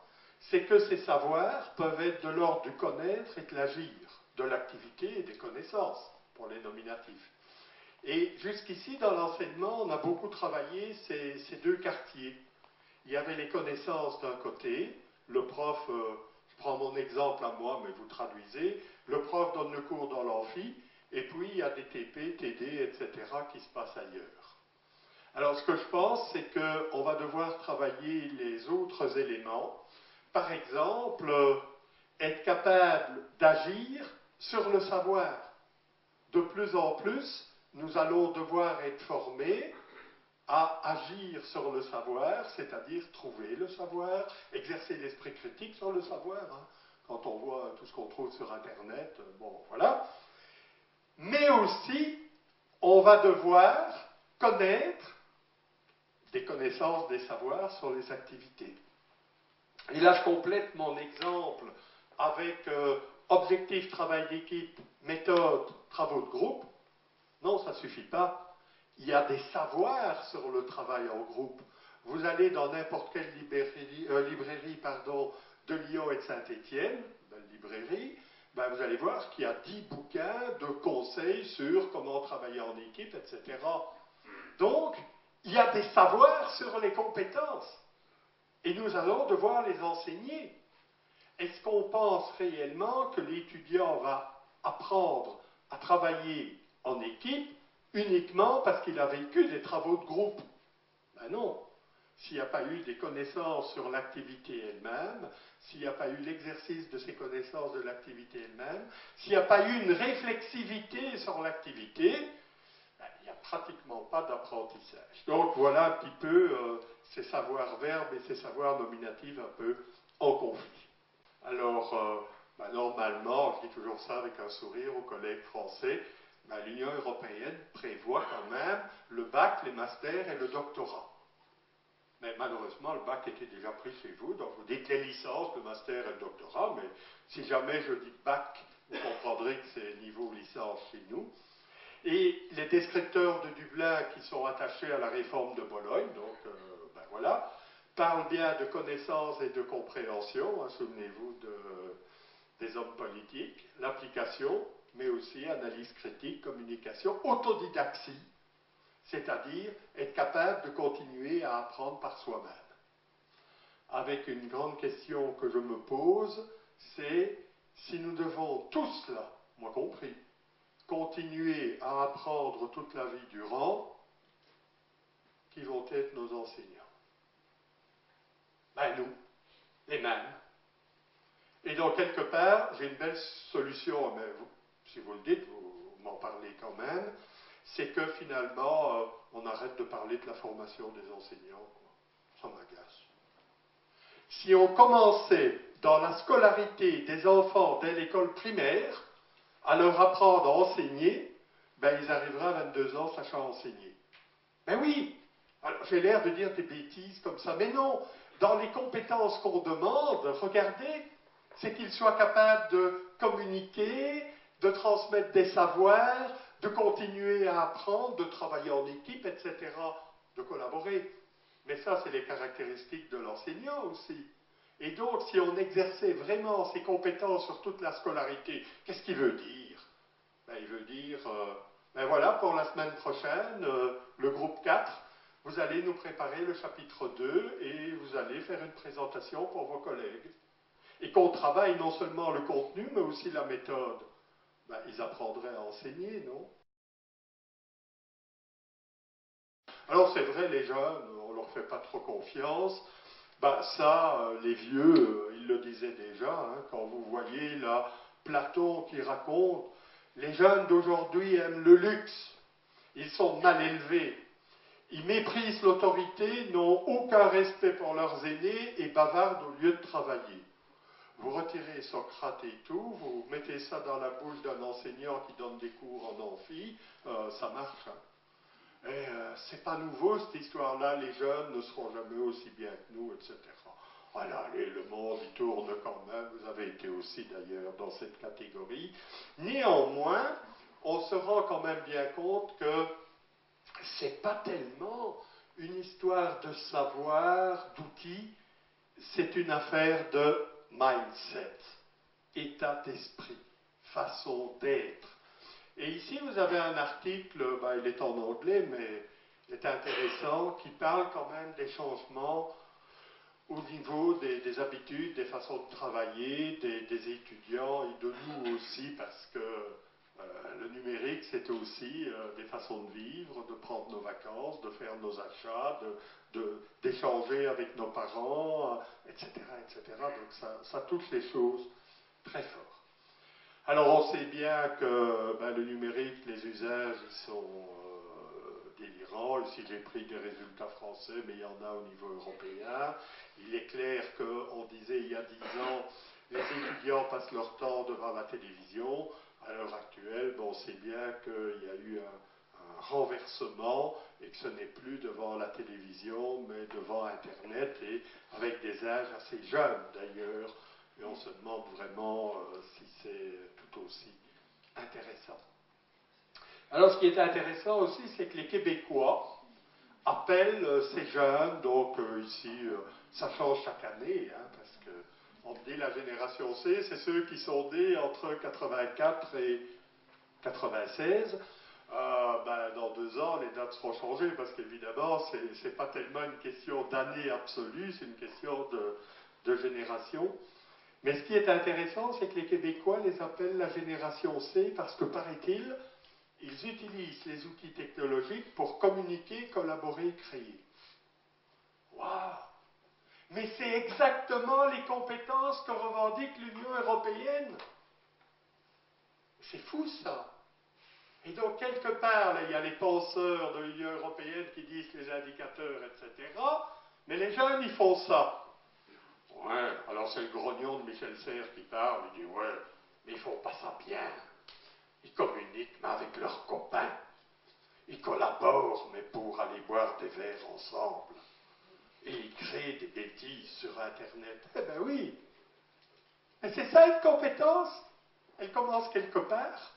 c'est que ces savoirs peuvent être de l'ordre du connaître et de l'agir, de l'activité et des connaissances, pour les nominatifs. Et jusqu'ici, dans l'enseignement, on a beaucoup travaillé ces deux quartiers. Il y avait les connaissances d'un côté, le prof, je prends mon exemple à moi, mais vous traduisez, le prof donne le cours dans l'amphi, et puis il y a des TP, TD, etc. qui se passent ailleurs. Alors ce que je pense, c'est qu'on va devoir travailler les autres éléments. Par exemple, être capable d'agir sur le savoir. De plus en plus, nous allons devoir être formés à agir sur le savoir, c'est-à-dire trouver le savoir, exercer l'esprit critique sur le savoir, hein, quand on voit tout ce qu'on trouve sur Internet, bon, voilà. Mais aussi, on va devoir connaître des connaissances, des savoirs sur les activités. Et là, je complète mon exemple avec objectif, travail d'équipe, méthode, travaux de groupe. Non, ça ne suffit pas. Il y a des savoirs sur le travail en groupe. Vous allez dans n'importe quelle librairie de Lyon et de Saint-Étienne, belle librairie, ben vous allez voir qu'il y a 10 bouquins de conseils sur comment travailler en équipe, etc. Donc, il y a des savoirs sur les compétences. Et nous allons devoir les enseigner. Est-ce qu'on pense réellement que l'étudiant va apprendre à travailler en équipe uniquement parce qu'il a vécu des travaux de groupe? Ben non. S'il n'y a pas eu des connaissances sur l'activité elle-même, s'il n'y a pas eu l'exercice de ces connaissances de l'activité elle-même, s'il n'y a pas eu une réflexivité sur l'activité, ben, il n'y a pratiquement pas d'apprentissage. Donc voilà un petit peu ces savoirs verbes et ces savoirs nominatifs un peu en conflit. Alors, ben, normalement, je dis toujours ça avec un sourire aux collègues français, ben, l'Union européenne prévoit quand même le bac, les masters et le doctorat. Mais malheureusement, le bac était déjà pris chez vous, donc vous dites les licences, le master et le doctorat, mais si jamais je dis bac, vous comprendrez que c'est niveau licence chez nous. Et les descripteurs de Dublin qui sont attachés à la réforme de Bologne, donc ben voilà, parlent bien de connaissance et de compréhension, hein, souvenez-vous des hommes politiques, l'application, mais aussi analyse critique, communication, autodidaxie, c'est-à-dire être capable de continuer à apprendre par soi-même. Avec une grande question que je me pose, c'est si nous devons tous là, moi compris, continuer à apprendre toute la vie durant, qui vont être nos enseignants? Ben nous, les mêmes. Et donc quelque part, j'ai une belle solution, mais vous, si vous le dites, vous m'en parlez quand même, c'est que finalement, on arrête de parler de la formation des enseignants, quoi. Ça m'agace. Si on commençait dans la scolarité des enfants dès l'école primaire à leur apprendre à enseigner, ben ils arriveraient à 22 ans sachant enseigner. Ben oui, alors j'ai l'air de dire des bêtises comme ça, mais non, dans les compétences qu'on demande, regardez, c'est qu'ils soient capables de communiquer, de transmettre des savoirs, de continuer à apprendre, de travailler en équipe, etc., de collaborer. Mais ça, c'est les caractéristiques de l'enseignant aussi. Et donc, si on exerçait vraiment ces compétences sur toute la scolarité, qu'est-ce qu'il veut dire? Ben, il veut dire, ben voilà, pour la semaine prochaine, le groupe 4, vous allez nous préparer le chapitre 2 et vous allez faire une présentation pour vos collègues. Et qu'on travaille non seulement le contenu, mais aussi la méthode. Ben, ils apprendraient à enseigner, non? Alors c'est vrai, les jeunes, on ne leur fait pas trop confiance. Ben, ça, les vieux, ils le disaient déjà, hein, quand vous voyez là, Platon qui raconte, les jeunes d'aujourd'hui aiment le luxe, ils sont mal élevés, ils méprisent l'autorité, n'ont aucun respect pour leurs aînés et bavardent au lieu de travailler. Vous retirez Socrate et tout, vous mettez ça dans la bouche d'un enseignant qui donne des cours en amphi, ça marche. Hein. Et c'est pas nouveau cette histoire-là, les jeunes ne seront jamais aussi bien que nous, etc. Voilà, allez, le monde il tourne quand même, vous avez été aussi d'ailleurs dans cette catégorie. Néanmoins, on se rend quand même bien compte que c'est pas tellement une histoire de savoir, d'outils, c'est une affaire de mindset, état d'esprit, façon d'être. Et ici, vous avez un article, ben, il est en anglais, mais il est intéressant, qui parle quand même des changements au niveau des habitudes, des façons de travailler, des étudiants et de nous aussi, parce que le numérique, c'est aussi des façons de vivre, de prendre nos vacances, de faire nos achats, d'échanger avec nos parents, etc., etc. Donc ça touche les choses très fort. Alors on sait bien que ben, le numérique, les usages, ils sont délirants. Ici j'ai pris des résultats français, mais il y en a au niveau européen. Il est clair qu'on disait il y a 10 ans, les étudiants passent leur temps devant la télévision. À l'heure actuelle, bon, on sait bien qu'il y a eu un renversement et que ce n'est plus devant la télévision, mais devant Internet et avec des âges assez jeunes d'ailleurs. Et on se demande vraiment si c'est tout aussi intéressant. Alors, ce qui est intéressant aussi, c'est que les Québécois appellent ces jeunes, donc ici, ça change chaque année, hein, parce que on dit la génération C, c'est ceux qui sont nés entre 84 et 96. Ben, dans 2 ans, les dates seront changées, parce qu'évidemment, ce n'est pas tellement une question d'année absolue, c'est une question de génération. Mais ce qui est intéressant, c'est que les Québécois les appellent la génération C parce que, paraît-il, ils utilisent les outils technologiques pour communiquer, collaborer, créer. Waouh! Mais c'est exactement les compétences que revendique l'Union européenne. C'est fou ça. Et donc, quelque part, là, il y a les penseurs de l'Union européenne qui disent les indicateurs, etc. Mais les jeunes, ils font ça. Ouais, alors c'est le grognon de Michel Serres qui parle, il dit ouais, mais ils font pas ça bien. Ils communiquent, mais avec leurs copains. Ils collaborent, mais pour aller boire des verres ensemble. Et ils créent des bêtises sur Internet. Eh ben oui. Mais c'est ça une compétence. Elle commence quelque part,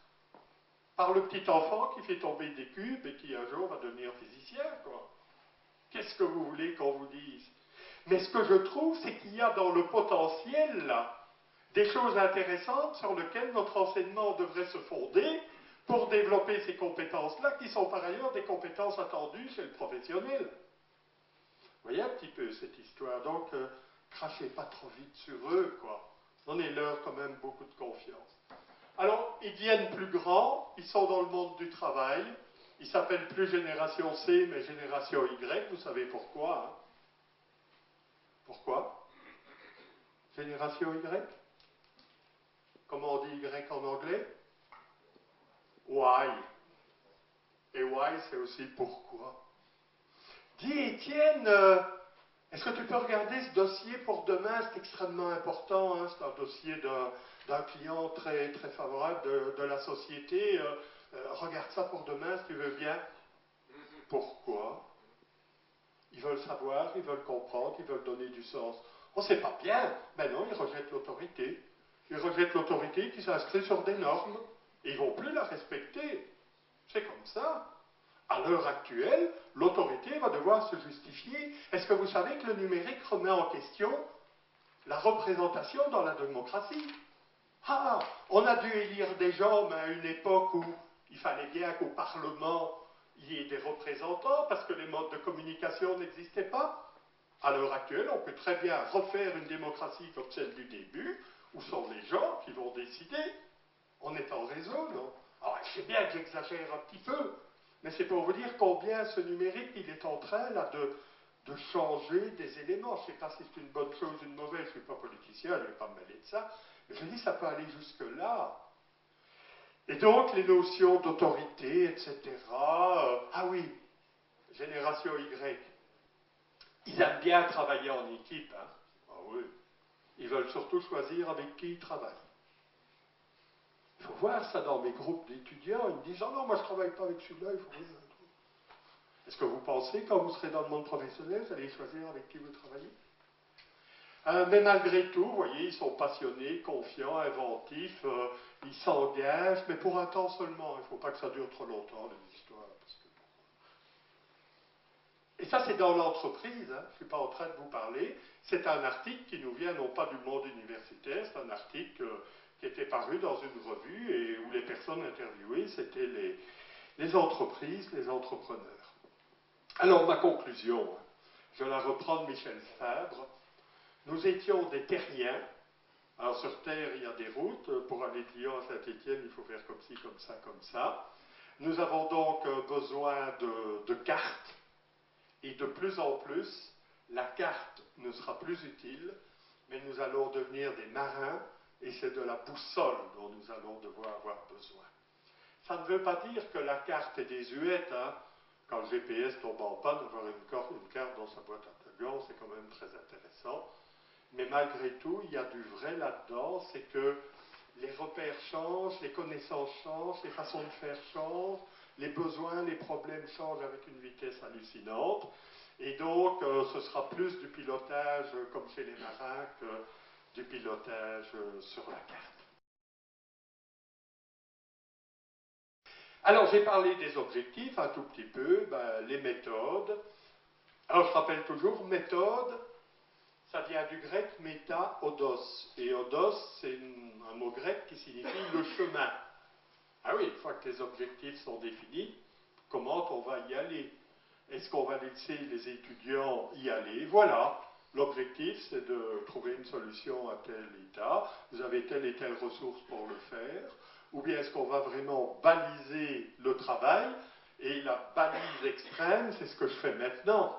par le petit enfant qui fait tomber des cubes et qui un jour va devenir physicien, quoi. Qu'est-ce que vous voulez qu'on vous dise? Mais ce que je trouve, c'est qu'il y a dans le potentiel, là, des choses intéressantes sur lesquelles notre enseignement devrait se fonder pour développer ces compétences-là, qui sont par ailleurs des compétences attendues chez le professionnel. Vous voyez un petit peu cette histoire. Donc, crachez pas trop vite sur eux, quoi. Donnez-leur quand même beaucoup de confiance. Alors, ils deviennent plus grands, ils sont dans le monde du travail, ils s'appellent plus génération C, mais génération Y, vous savez pourquoi, hein? Pourquoi? Génération Y? Comment on dit Y en anglais? Why? Et why, c'est aussi pourquoi. Dis Étienne, Est-ce que tu peux regarder ce dossier pour demain? C'est extrêmement important, hein? C'est un dossier d'un client très, très favorable de la société. Regarde ça pour demain si tu veux bien. Pourquoi? Ils veulent savoir, ils veulent comprendre, ils veulent donner du sens. On ne sait pas bien. Ben non, ils rejettent l'autorité. Ils rejettent l'autorité qui s'inscrit sur des normes. Et ils ne vont plus la respecter. C'est comme ça. À l'heure actuelle, l'autorité va devoir se justifier. Est-ce que vous savez que le numérique remet en question la représentation dans la démocratie? Ah, on a dû élire des gens, mais à une époque où il fallait bien qu'au Parlement, il y ait des représentants, parce que les modes de communication n'existaient pas. À l'heure actuelle, on peut très bien refaire une démocratie comme celle du début, où sont les gens qui vont décider. On est en réseau, non? Alors, je sais bien que j'exagère un petit peu, mais c'est pour vous dire combien ce numérique, il est en train là, de changer des éléments. Je ne sais pas si c'est une bonne chose ou une mauvaise, je ne suis pas politicien, je ne vais pas me mêler de ça, mais je dis ça peut aller jusque-là. Et donc, les notions d'autorité, etc. Ah oui, génération Y, ils aiment bien travailler en équipe. Hein? Ah oui. Ils veulent surtout choisir avec qui ils travaillent. Il faut voir ça dans mes groupes d'étudiants. Ils me disent, oh non, moi je ne travaille pas avec celui-là, il faut rien. Est-ce que vous pensez, quand vous serez dans le monde professionnel, vous allez choisir avec qui vous travaillez? Mais malgré tout, vous voyez, ils sont passionnés, confiants, inventifs, ils s'engagent, mais pour un temps seulement. Il ne faut pas que ça dure trop longtemps, les histoires. Et ça, c'est dans l'entreprise, hein. Je ne suis pas en train de vous parler. C'est un article qui nous vient non pas du monde universitaire, c'est un article qui était paru dans une revue et où les personnes interviewées, c'était les entreprises, les entrepreneurs. Alors, ma conclusion, hein, je la reprends de Michel Fabre. Nous étions des terriens. Alors, sur Terre, il y a des routes. Pour aller de Lyon à Saint-Étienne, il faut faire comme ci, comme ça, comme ça. Nous avons donc besoin de cartes. Et de plus en plus, la carte ne sera plus utile, mais nous allons devenir des marins, et c'est de la boussole dont nous allons devoir avoir besoin. Ça ne veut pas dire que la carte est désuète, hein. Quand le GPS tombe en panne, avoir une carte dans sa boîte à gants, c'est quand même très intéressant. Mais malgré tout, il y a du vrai là-dedans, c'est que les repères changent, les connaissances changent, les façons de faire changent, les besoins, les problèmes changent avec une vitesse hallucinante. Et donc, ce sera plus du pilotage comme chez les marins que du pilotage sur la carte. Alors, j'ai parlé des objectifs un tout petit peu, les méthodes. Alors, je rappelle toujours, méthode, ça vient du grec méta, odos. Et odos, c'est un mot grec qui signifie le chemin. Ah oui, une fois que tes objectifs sont définis, comment on va y aller? Est-ce qu'on va laisser les étudiants y aller? Voilà, l'objectif c'est de trouver une solution à tel état. Vous avez telle et telle ressource pour le faire. Ou bien est-ce qu'on va vraiment baliser le travail? Et la balise extrême, c'est ce que je fais maintenant.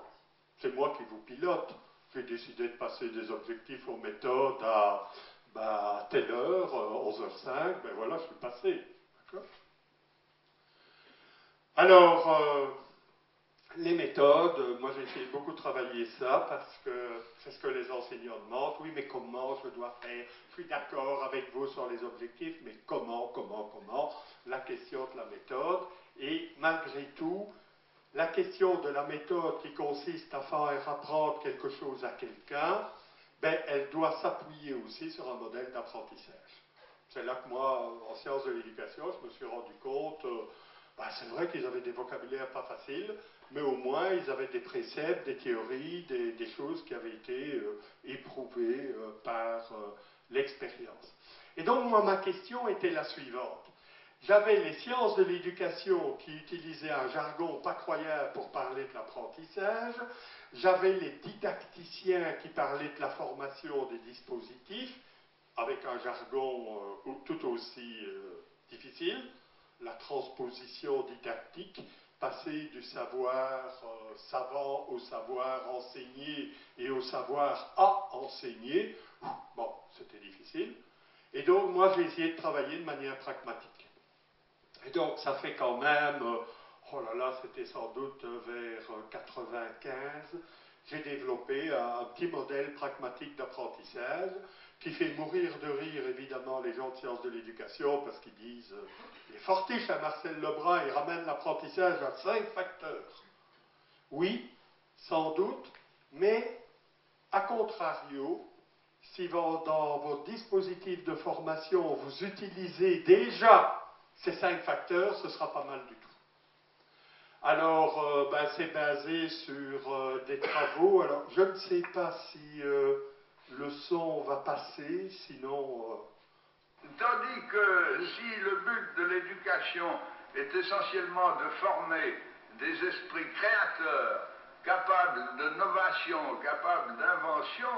C'est moi qui vous pilote. J'ai décidé de passer des objectifs aux méthodes à telle heure, 11h05, ben voilà, je suis passé. D'accord? Alors, les méthodes, moi j'ai essayé beaucoup de travailler ça parce que c'est ce que les enseignants demandent. Oui, mais comment je dois faire? Je suis d'accord avec vous sur les objectifs, mais comment? La question de la méthode. Et malgré tout, la question de la méthode qui consiste à faire apprendre quelque chose à quelqu'un, ben, elle doit s'appuyer aussi sur un modèle d'apprentissage. C'est là que moi, en sciences de l'éducation, je me suis rendu compte, c'est vrai qu'ils avaient des vocabulaires pas faciles, mais au moins ils avaient des préceptes, des théories, des choses qui avaient été éprouvées par l'expérience. Et donc moi, ma question était la suivante. J'avais les sciences de l'éducation qui utilisaient un jargon pas croyable pour parler de l'apprentissage. J'avais les didacticiens qui parlaient de la formation des dispositifs avec un jargon tout aussi difficile. La transposition didactique, passer du savoir savant au savoir enseigné et au savoir à enseigner. Bon, c'était difficile. Et donc, moi, j'ai essayé de travailler de manière pragmatique. Et donc, ça fait quand même, oh là là, c'était sans doute vers 95, j'ai développé un petit modèle pragmatique d'apprentissage qui fait mourir de rire, évidemment, les gens de sciences de l'éducation, parce qu'ils disent il est fortiche à Marcel Lebrun, il ramène l'apprentissage à 5 facteurs. Oui, sans doute, mais à contrario, si dans votre dispositif de formation, vous utilisez déjà ces 5 facteurs, ce sera pas mal du tout. Alors, c'est basé sur des travaux. Alors, je ne sais pas si le son va passer, sinon... Tandis que si le but de l'éducation est essentiellement de former des esprits créateurs, capables de novation, capables d'invention,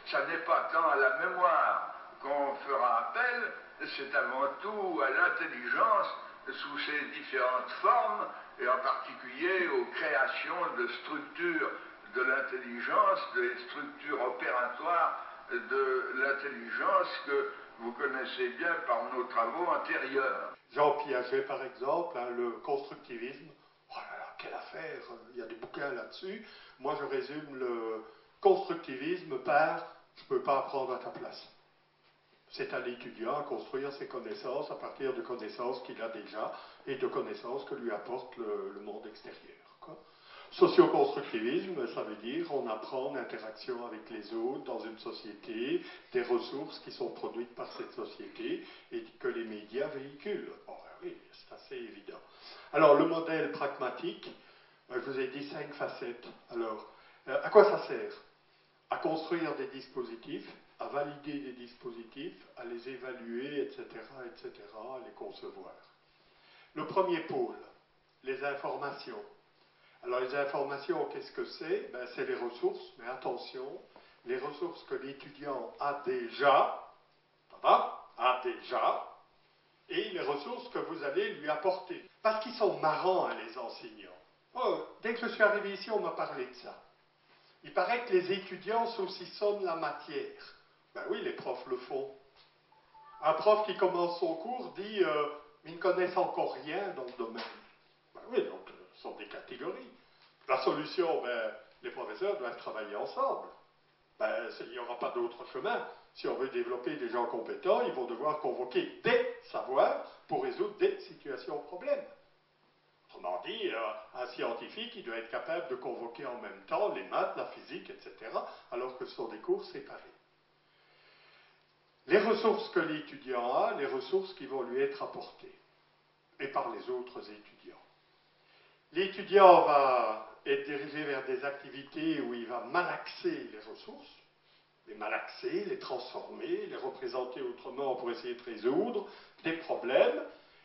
ça n'est pas tant à la mémoire qu'on fera appel, c'est avant tout à l'intelligence sous ses différentes formes, et en particulier aux créations de structures de l'intelligence, des structures opératoires de l'intelligence que vous connaissez bien par nos travaux antérieurs. Jean Piaget, par exemple, hein, le constructivisme, oh là là, quelle affaire, il y a des bouquins là-dessus. Moi, je résume le constructivisme par « je ne peux pas apprendre à ta place ». C'est à l'étudiant à construire ses connaissances à partir de connaissances qu'il a déjà et de connaissances que lui apporte le monde extérieur, quoi. Socioconstructivisme, ça veut dire on apprend l'interaction avec les autres dans une société, des ressources qui sont produites par cette société et que les médias véhiculent. Bon, oui, c'est assez évident. Alors, le modèle pragmatique, je vous ai dit 5 facettes. Alors, à quoi ça sert? À construire des dispositifs, à valider des dispositifs, à les évaluer, etc., à les concevoir. Le premier pôle, les informations. Alors les informations, qu'est-ce que c'est? C'est les ressources, mais attention, les ressources que l'étudiant a déjà, et les ressources que vous allez lui apporter. Parce qu'ils sont marrants, hein, les enseignants. Oh, dès que je suis arrivé ici, on m'a parlé de ça. Il paraît que les étudiants saucissonnent la matière. Ben oui, les profs le font. Un prof qui commence son cours dit ils ne connaissent encore rien dans le domaine. Ben oui, donc ce sont des catégories. La solution, les professeurs doivent travailler ensemble. Il n'y aura pas d'autre chemin. Si on veut développer des gens compétents, ils vont devoir convoquer des savoirs pour résoudre des situations problèmes. Autrement dit, un scientifique, il doit être capable de convoquer en même temps les maths, la physique, etc., alors que ce sont des cours séparés. Les ressources que l'étudiant a, les ressources qui vont lui être apportées, et par les autres étudiants. L'étudiant va être dirigé vers des activités où il va malaxer les ressources, les malaxer, les transformer, les représenter autrement pour essayer de résoudre des problèmes,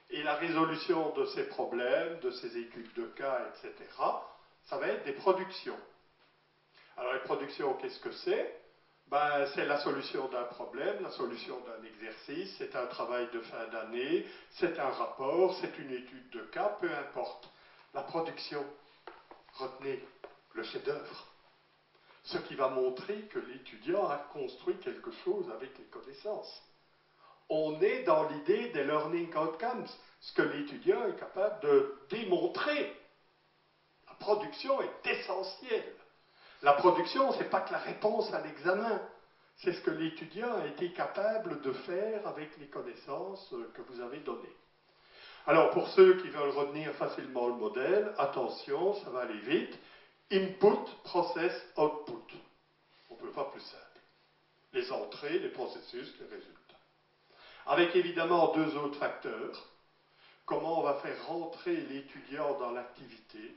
et la résolution de ces problèmes, de ces études de cas, etc., ça va être des productions. Alors les productions, qu'est-ce que c'est? C'est la solution d'un problème, la solution d'un exercice, c'est un travail de fin d'année, c'est un rapport, c'est une étude de cas, peu importe. La production, retenez, le chef-d'œuvre. Ce qui va montrer que l'étudiant a construit quelque chose avec les connaissances. On est dans l'idée des learning outcomes, ce que l'étudiant est capable de démontrer. La production est essentielle. La production, ce n'est pas que la réponse à l'examen, c'est ce que l'étudiant a été capable de faire avec les connaissances que vous avez données. Alors, pour ceux qui veulent retenir facilement le modèle, attention, ça va aller vite. Input, process, output. On ne peut pas plus simple. Les entrées, les processus, les résultats. Avec évidemment 2 autres facteurs. Comment on va faire rentrer l'étudiant dans l'activité?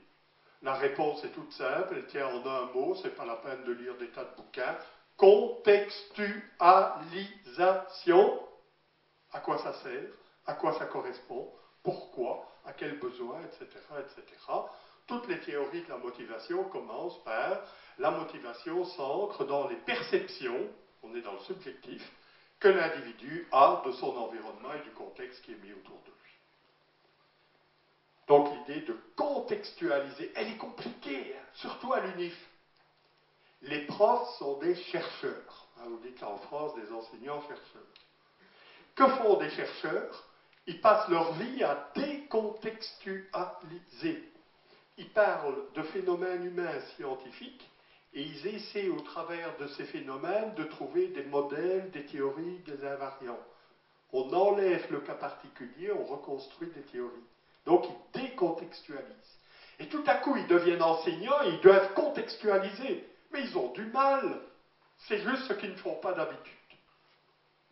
La réponse est toute simple, elle tient en un mot, ce n'est pas la peine de lire des tas de bouquins. Contextualisation. À quoi ça sert? À quoi ça correspond? Pourquoi? À quels besoins? Etc., etc. Toutes les théories de la motivation commencent par la motivation s'ancre dans les perceptions, on est dans le subjectif, que l'individu a de son environnement et du contexte qui est mis autour de lui. Donc l'idée de contextualiser, elle est compliquée, hein, surtout à l'UNIF. Les profs sont des chercheurs. Vous dites en France des enseignants-chercheurs. Que font des chercheurs? Ils passent leur vie à décontextualiser. Ils parlent de phénomènes humains scientifiques et ils essaient au travers de ces phénomènes de trouver des modèles, des théories, des invariants. On enlève le cas particulier, on reconstruit des théories. Donc ils décontextualisent. Et tout à coup, ils deviennent enseignants et ils doivent contextualiser. Mais ils ont du mal. C'est juste ce qu'ils ne font pas d'habitude.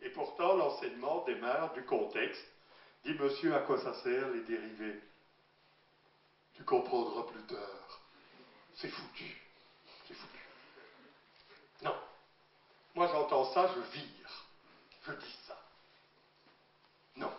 Et pourtant, l'enseignement démarre du contexte. Dis, monsieur, à quoi ça sert les dérivés? Tu comprendras plus tard. C'est foutu. C'est foutu. Non. Moi, j'entends ça, je vire. Je dis ça. Non.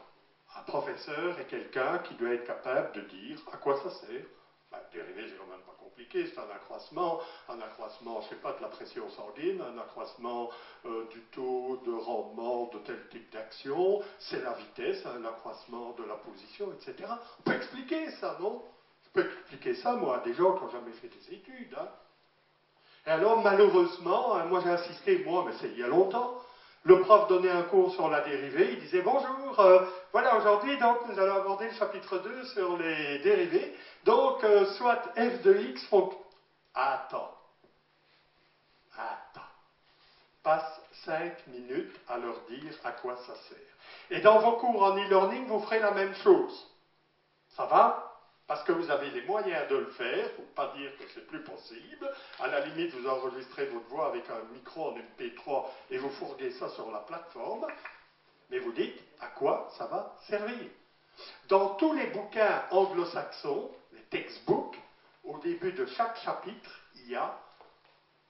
Un professeur est quelqu'un qui doit être capable de dire à quoi ça sert. Ben, dérivé, c'est quand même pas compliqué, c'est un accroissement, je ne sais pas, de la pression sanguine, un accroissement du taux de rendement de tel type d'action, c'est la vitesse, hein, l'accroissement de la position, etc. On peut expliquer ça, non? Je peux expliquer ça, moi, à des gens qui n'ont jamais fait des études. Hein. Et alors, malheureusement, hein, moi j'ai insisté, mais c'est il y a longtemps, le prof donnait un cours sur la dérivée, il disait bonjour, voilà aujourd'hui donc nous allons aborder le chapitre 2 sur les dérivées, donc soit f de x, attends, passe 5 minutes à leur dire à quoi ça sert. Et dans vos cours en e-learning, vous ferez la même chose, ça va? Parce que vous avez les moyens de le faire, il ne faut pas dire que c'est plus possible. À la limite, vous enregistrez votre voix avec un micro en MP3 et vous fourguez ça sur la plateforme. Mais vous dites à quoi ça va servir. Dans tous les bouquins anglo-saxons, les textbooks, au début de chaque chapitre, il y a,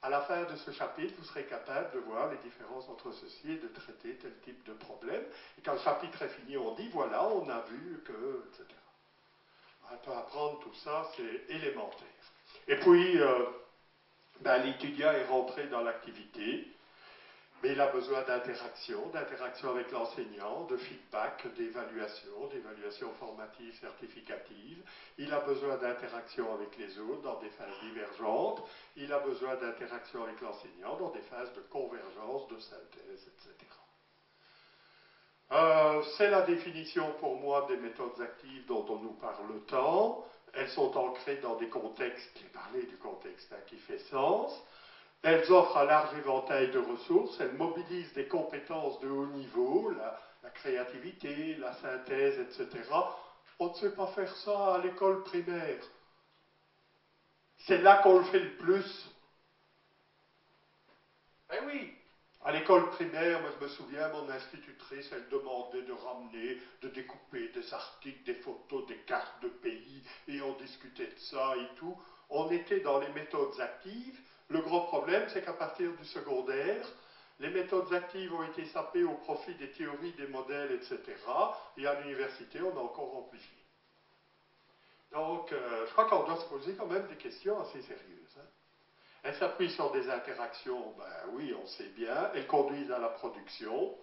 à la fin de ce chapitre, vous serez capable de voir les différences entre ceci et de traiter tel type de problème. Et quand le chapitre est fini, on dit voilà, on a vu que, etc. Apprendre tout ça, c'est élémentaire. Et puis, l'étudiant est rentré dans l'activité, mais il a besoin d'interaction avec l'enseignant, de feedback, d'évaluation formative, certificative. Il a besoin d'interaction avec les autres dans des phases divergentes. Il a besoin d'interaction avec l'enseignant dans des phases de convergence, de synthèse, etc. C'est la définition pour moi des méthodes actives dont on nous parle tant. Elles sont ancrées dans des contextes, j'ai parlé du contexte qui fait sens. Elles offrent un large éventail de ressources, elles mobilisent des compétences de haut niveau, la créativité, la synthèse, etc. On ne sait pas faire ça à l'école primaire. C'est là qu'on le fait le plus. Ben oui, à l'école primaire, moi je me souviens, mon institutrice, elle demandait de ramener, de découper des articles, des photos, des cartes de pays, et on discutait de ça et tout. On était dans les méthodes actives. Le gros problème, c'est qu'à partir du secondaire, les méthodes actives ont été sapées au profit des théories, des modèles, etc. Et à l'université, on a encore amplifié. Donc, je crois qu'on doit se poser quand même des questions assez sérieuses. Hein. Elles s'appuient sur des interactions, oui, on sait bien. Elles conduisent à la production.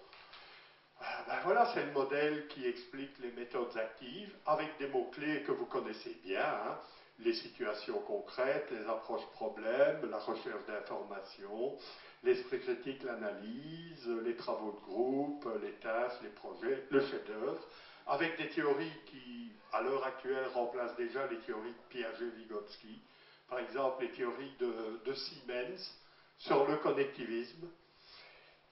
Voilà, c'est le modèle qui explique les méthodes actives avec des mots-clés que vous connaissez bien. Hein. Les situations concrètes, les approches problèmes, la recherche d'informations, l'esprit critique, l'analyse, les travaux de groupe, les tâches, les projets, le chef-d'œuvre, avec des théories qui, à l'heure actuelle, remplacent déjà les théories de Piaget-Vygotsky. Par exemple, les théories de Siemens sur le connectivisme,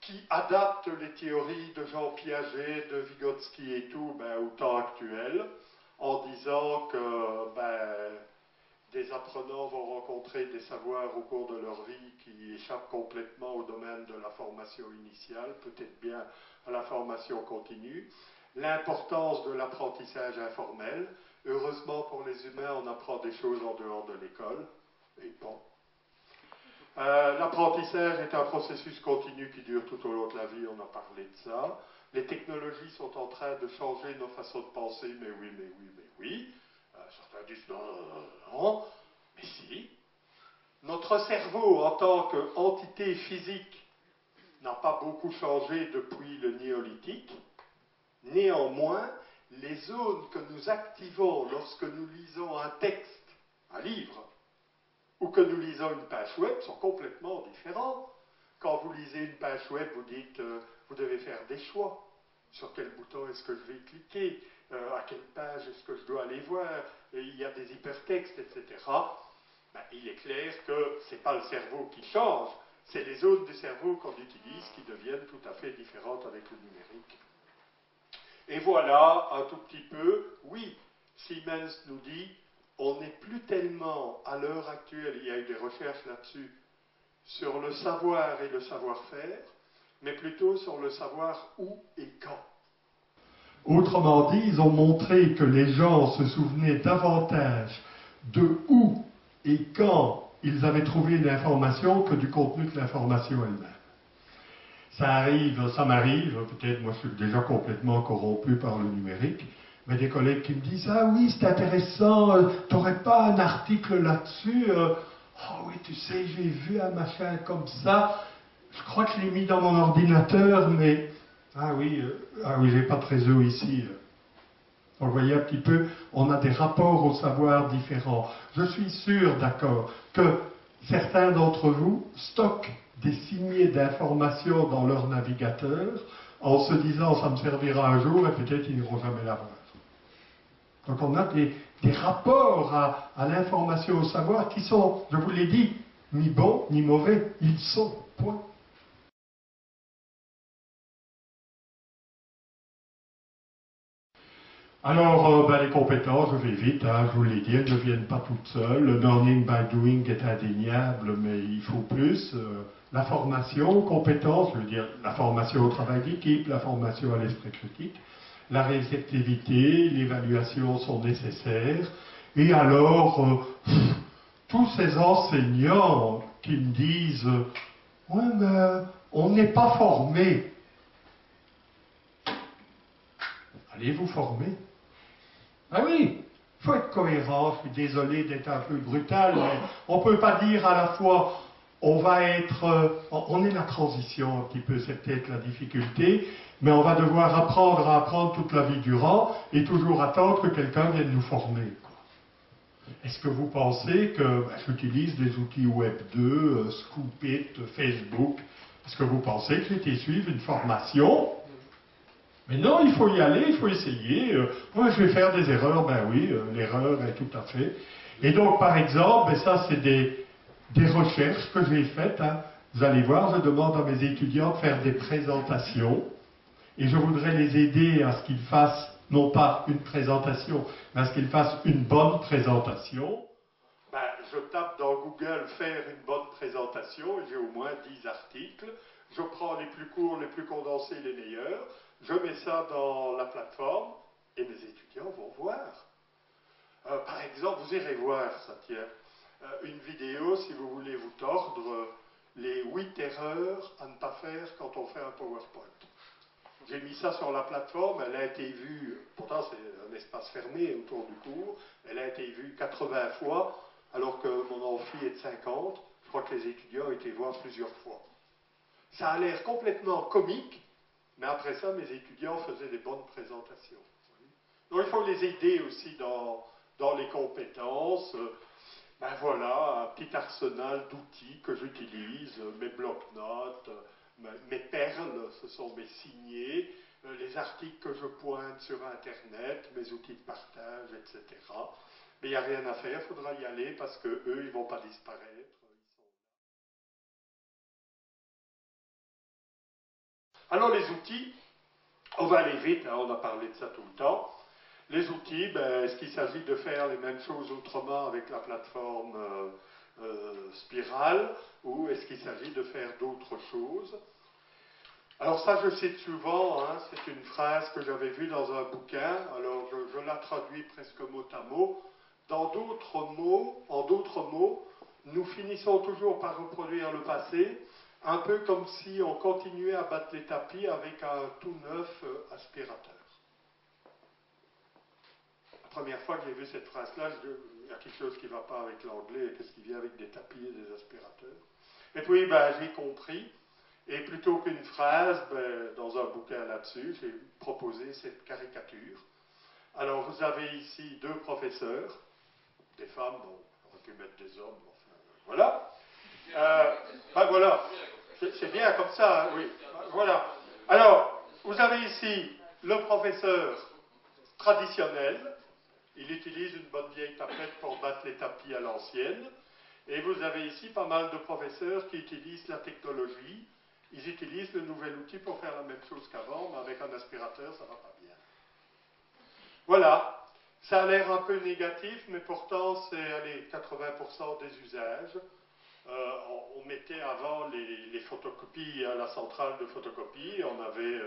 qui adaptent les théories de Jean Piaget, de Vygotsky et tout au temps actuel, en disant que des apprenants vont rencontrer des savoirs au cours de leur vie qui échappent complètement au domaine de la formation initiale, peut-être bien à la formation continue. L'importance de l'apprentissage informel. Heureusement pour les humains, on apprend des choses en dehors de l'école. Et bon. L'apprentissage est un processus continu qui dure tout au long de la vie, on a parlé de ça. Les technologies sont en train de changer nos façons de penser, mais oui, mais oui, mais oui. Certains disent non, non, non, non, mais si. Notre cerveau, en tant qu'entité physique, n'a pas beaucoup changé depuis le néolithique. Néanmoins, les zones que nous activons lorsque nous lisons un texte, un livre, ou que nous lisons une page web sont complètement différents. Quand vous lisez une page web, vous dites, vous devez faire des choix. Sur quel bouton est-ce que je vais cliquer? à quelle page est-ce que je dois aller voir, et il y a des hypertextes, etc. Ben, il est clair que ce n'est pas le cerveau qui change, c'est les zones du cerveau qu'on utilise qui deviennent tout à fait différentes avec le numérique. Et voilà un tout petit peu, oui, Siemens nous dit, on n'est plus tellement, à l'heure actuelle, il y a eu des recherches là-dessus, sur le savoir et le savoir-faire, mais plutôt sur le savoir où et quand. Autrement dit, ils ont montré que les gens se souvenaient davantage de où et quand ils avaient trouvé l'information que du contenu de l'information elle-même. Ça arrive, ça m'arrive, peut-être moi je suis déjà complètement corrompu par le numérique, mais des collègues qui me disent « Ah oui, c'est intéressant, t'aurais pas un article là-dessus oh oui, tu sais, j'ai vu un machin comme ça, je crois que je l'ai mis dans mon ordinateur, mais... Ah oui, j'ai pas de réseau ici. » Donc, vous voyez un petit peu, on a des rapports au savoir différents. Je suis sûr, d'accord, que certains d'entre vous stockent des signets d'informations dans leur navigateur en se disant ça me servira un jour et peut-être ils n'iront jamais la voir. Donc on a des rapports à l'information, au savoir qui sont, je vous l'ai dit, ni bons ni mauvais, ils sont, point. Alors, les compétences, je vais vite, hein, je vous l'ai dit, elles ne viennent pas toutes seules. Le learning by doing est indéniable, mais il faut plus. La formation, compétences, je veux dire la formation au travail d'équipe, la formation à l'esprit critique, la réceptivité, l'évaluation sont nécessaires. Et alors, tous ces enseignants qui me disent « Ouais, mais on n'est pas formé. » Allez vous former. Ah oui, il faut être cohérent, je suis désolé d'être un peu brutal, mais on ne peut pas dire à la fois on va être, on est la transition un petit peu, c'est peut-être la difficulté, mais on va devoir apprendre à apprendre toute la vie durant et toujours attendre que quelqu'un vienne nous former. Est-ce que vous pensez que j'utilise des outils Web 2, Scoopit, Facebook, est-ce que vous pensez que j'ai été suivre une formation? Mais non, il faut y aller, il faut essayer. Moi, je vais faire des erreurs, ben oui, l'erreur est tout à fait. Et donc, par exemple, et ça, c'est des recherches que j'ai faites. Hein. Vous allez voir, je demande à mes étudiants de faire des présentations. Et je voudrais les aider à ce qu'ils fassent, non pas une présentation, mais à ce qu'ils fassent une bonne présentation. Ben, je tape dans Google « faire une bonne présentation » et j'ai au moins 10 articles. Je prends les plus courts, les plus condensés, les meilleurs. Je mets ça dans la plateforme et mes étudiants vont voir. Par exemple, vous irez voir, ça tient, une vidéo, si vous voulez vous tordre, les 8 erreurs à ne pas faire quand on fait un PowerPoint. J'ai mis ça sur la plateforme, elle a été vue, pourtant c'est un espace fermé autour du cours, elle a été vue 80 fois, alors que mon amphi est de 50, je crois que les étudiants ont été voir plusieurs fois. Ça a l'air complètement comique, mais après ça, mes étudiants faisaient des bonnes présentations. Donc il faut les aider aussi dans les compétences. Ben voilà, un petit arsenal d'outils que j'utilise, mes blocs-notes, mes perles, ce sont mes signés, les articles que je pointe sur Internet, mes outils de partage, etc. Mais il n'y a rien à faire, il faudra y aller parce qu'eux, ils ne vont pas disparaître. Alors les outils, on va aller vite, hein, on a parlé de ça tout le temps. Les outils, est-ce qu'il s'agit de faire les mêmes choses autrement avec la plateforme Spiral ou est-ce qu'il s'agit de faire d'autres choses? Alors ça, je cite souvent, hein, c'est une phrase que j'avais vue dans un bouquin, alors je la traduis presque mot à mot. En d'autres mots, nous finissons toujours par reproduire le passé, un peu comme si on continuait à battre les tapis avec un tout neuf aspirateur. La première fois que j'ai vu cette phrase-là, il y a quelque chose qui ne va pas avec l'anglais, qu'est-ce qui vient avec des tapis et des aspirateurs. Et puis, j'ai compris, et plutôt qu'une phrase, dans un bouquin là-dessus, j'ai proposé cette caricature. Alors, vous avez ici 2 professeurs, des femmes, bon, on aurait pu mettre des hommes, enfin, voilà. Voilà, c'est bien comme ça, hein, oui. Voilà. Alors, vous avez ici le professeur traditionnel. Il utilise une bonne vieille tapette pour battre les tapis à l'ancienne. Et vous avez ici pas mal de professeurs qui utilisent la technologie. Ils utilisent le nouvel outil pour faire la même chose qu'avant, mais avec un aspirateur, ça ne va pas bien. Voilà. Ça a l'air un peu négatif, mais pourtant, c'est 80% des usages. On mettait avant les photocopies à la centrale de photocopie, on avait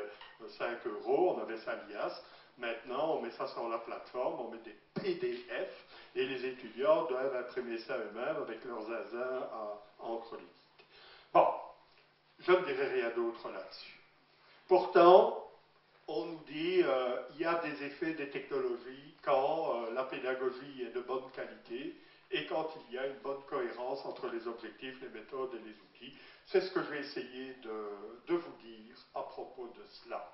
5 euros, on avait ça lias. Maintenant, on met ça sur la plateforme, on met des PDF, et les étudiants doivent imprimer ça eux-mêmes avec leurs zinzins à encre liquide. Bon, je ne dirai rien d'autre là-dessus. Pourtant, on nous dit il y a des effets des technologies quand la pédagogie est de bonne qualité et quand il y a une bonne cohérence entre les objectifs, les méthodes et les outils. C'est ce que je vais essayer de vous dire à propos de cela.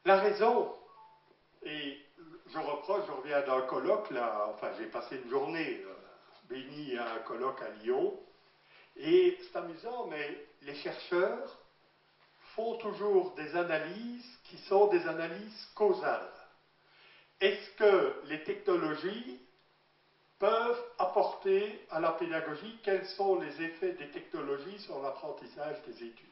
La raison, et je reviens d'un colloque, là, enfin j'ai passé une journée bénie à un colloque à Lyon, et c'est amusant, mais les chercheurs font toujours des analyses qui sont des analyses causales. Est-ce que les technologies peuvent apporter à la pédagogie, quels sont les effets des technologies sur l'apprentissage des étudiants?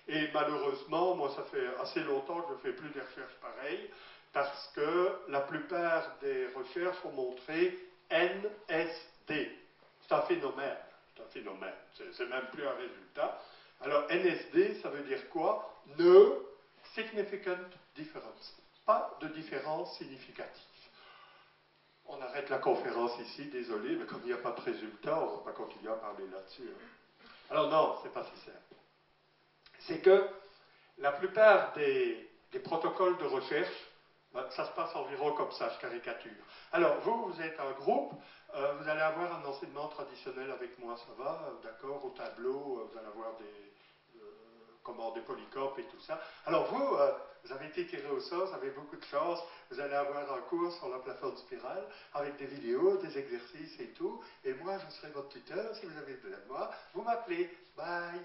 Et malheureusement, moi ça fait assez longtemps que je ne fais plus des recherches pareilles, parce que la plupart des recherches ont montré NSD. C'est un phénomène, c'est même plus un résultat. Alors NSD, ça veut dire quoi? No significant difference. Pas de différence significative. On arrête la conférence ici, désolé, mais comme il n'y a pas de résultat, on ne va pas continuer à parler là-dessus. Hein. Alors non, c'est pas si simple. C'est que la plupart des protocoles de recherche, ça se passe environ comme ça, je caricature. Alors, vous êtes un groupe, vous allez avoir un enseignement traditionnel avec moi, ça va, d'accord, au tableau, vous allez avoir des polycopes et tout ça. Alors vous avez été tiré au sort, vous avez beaucoup de chance, vous allez avoir un cours sur la plateforme Spirale, avec des vidéos, des exercices et tout, et moi je serai votre tuteur, si vous avez besoin de moi, vous m'appelez, bye.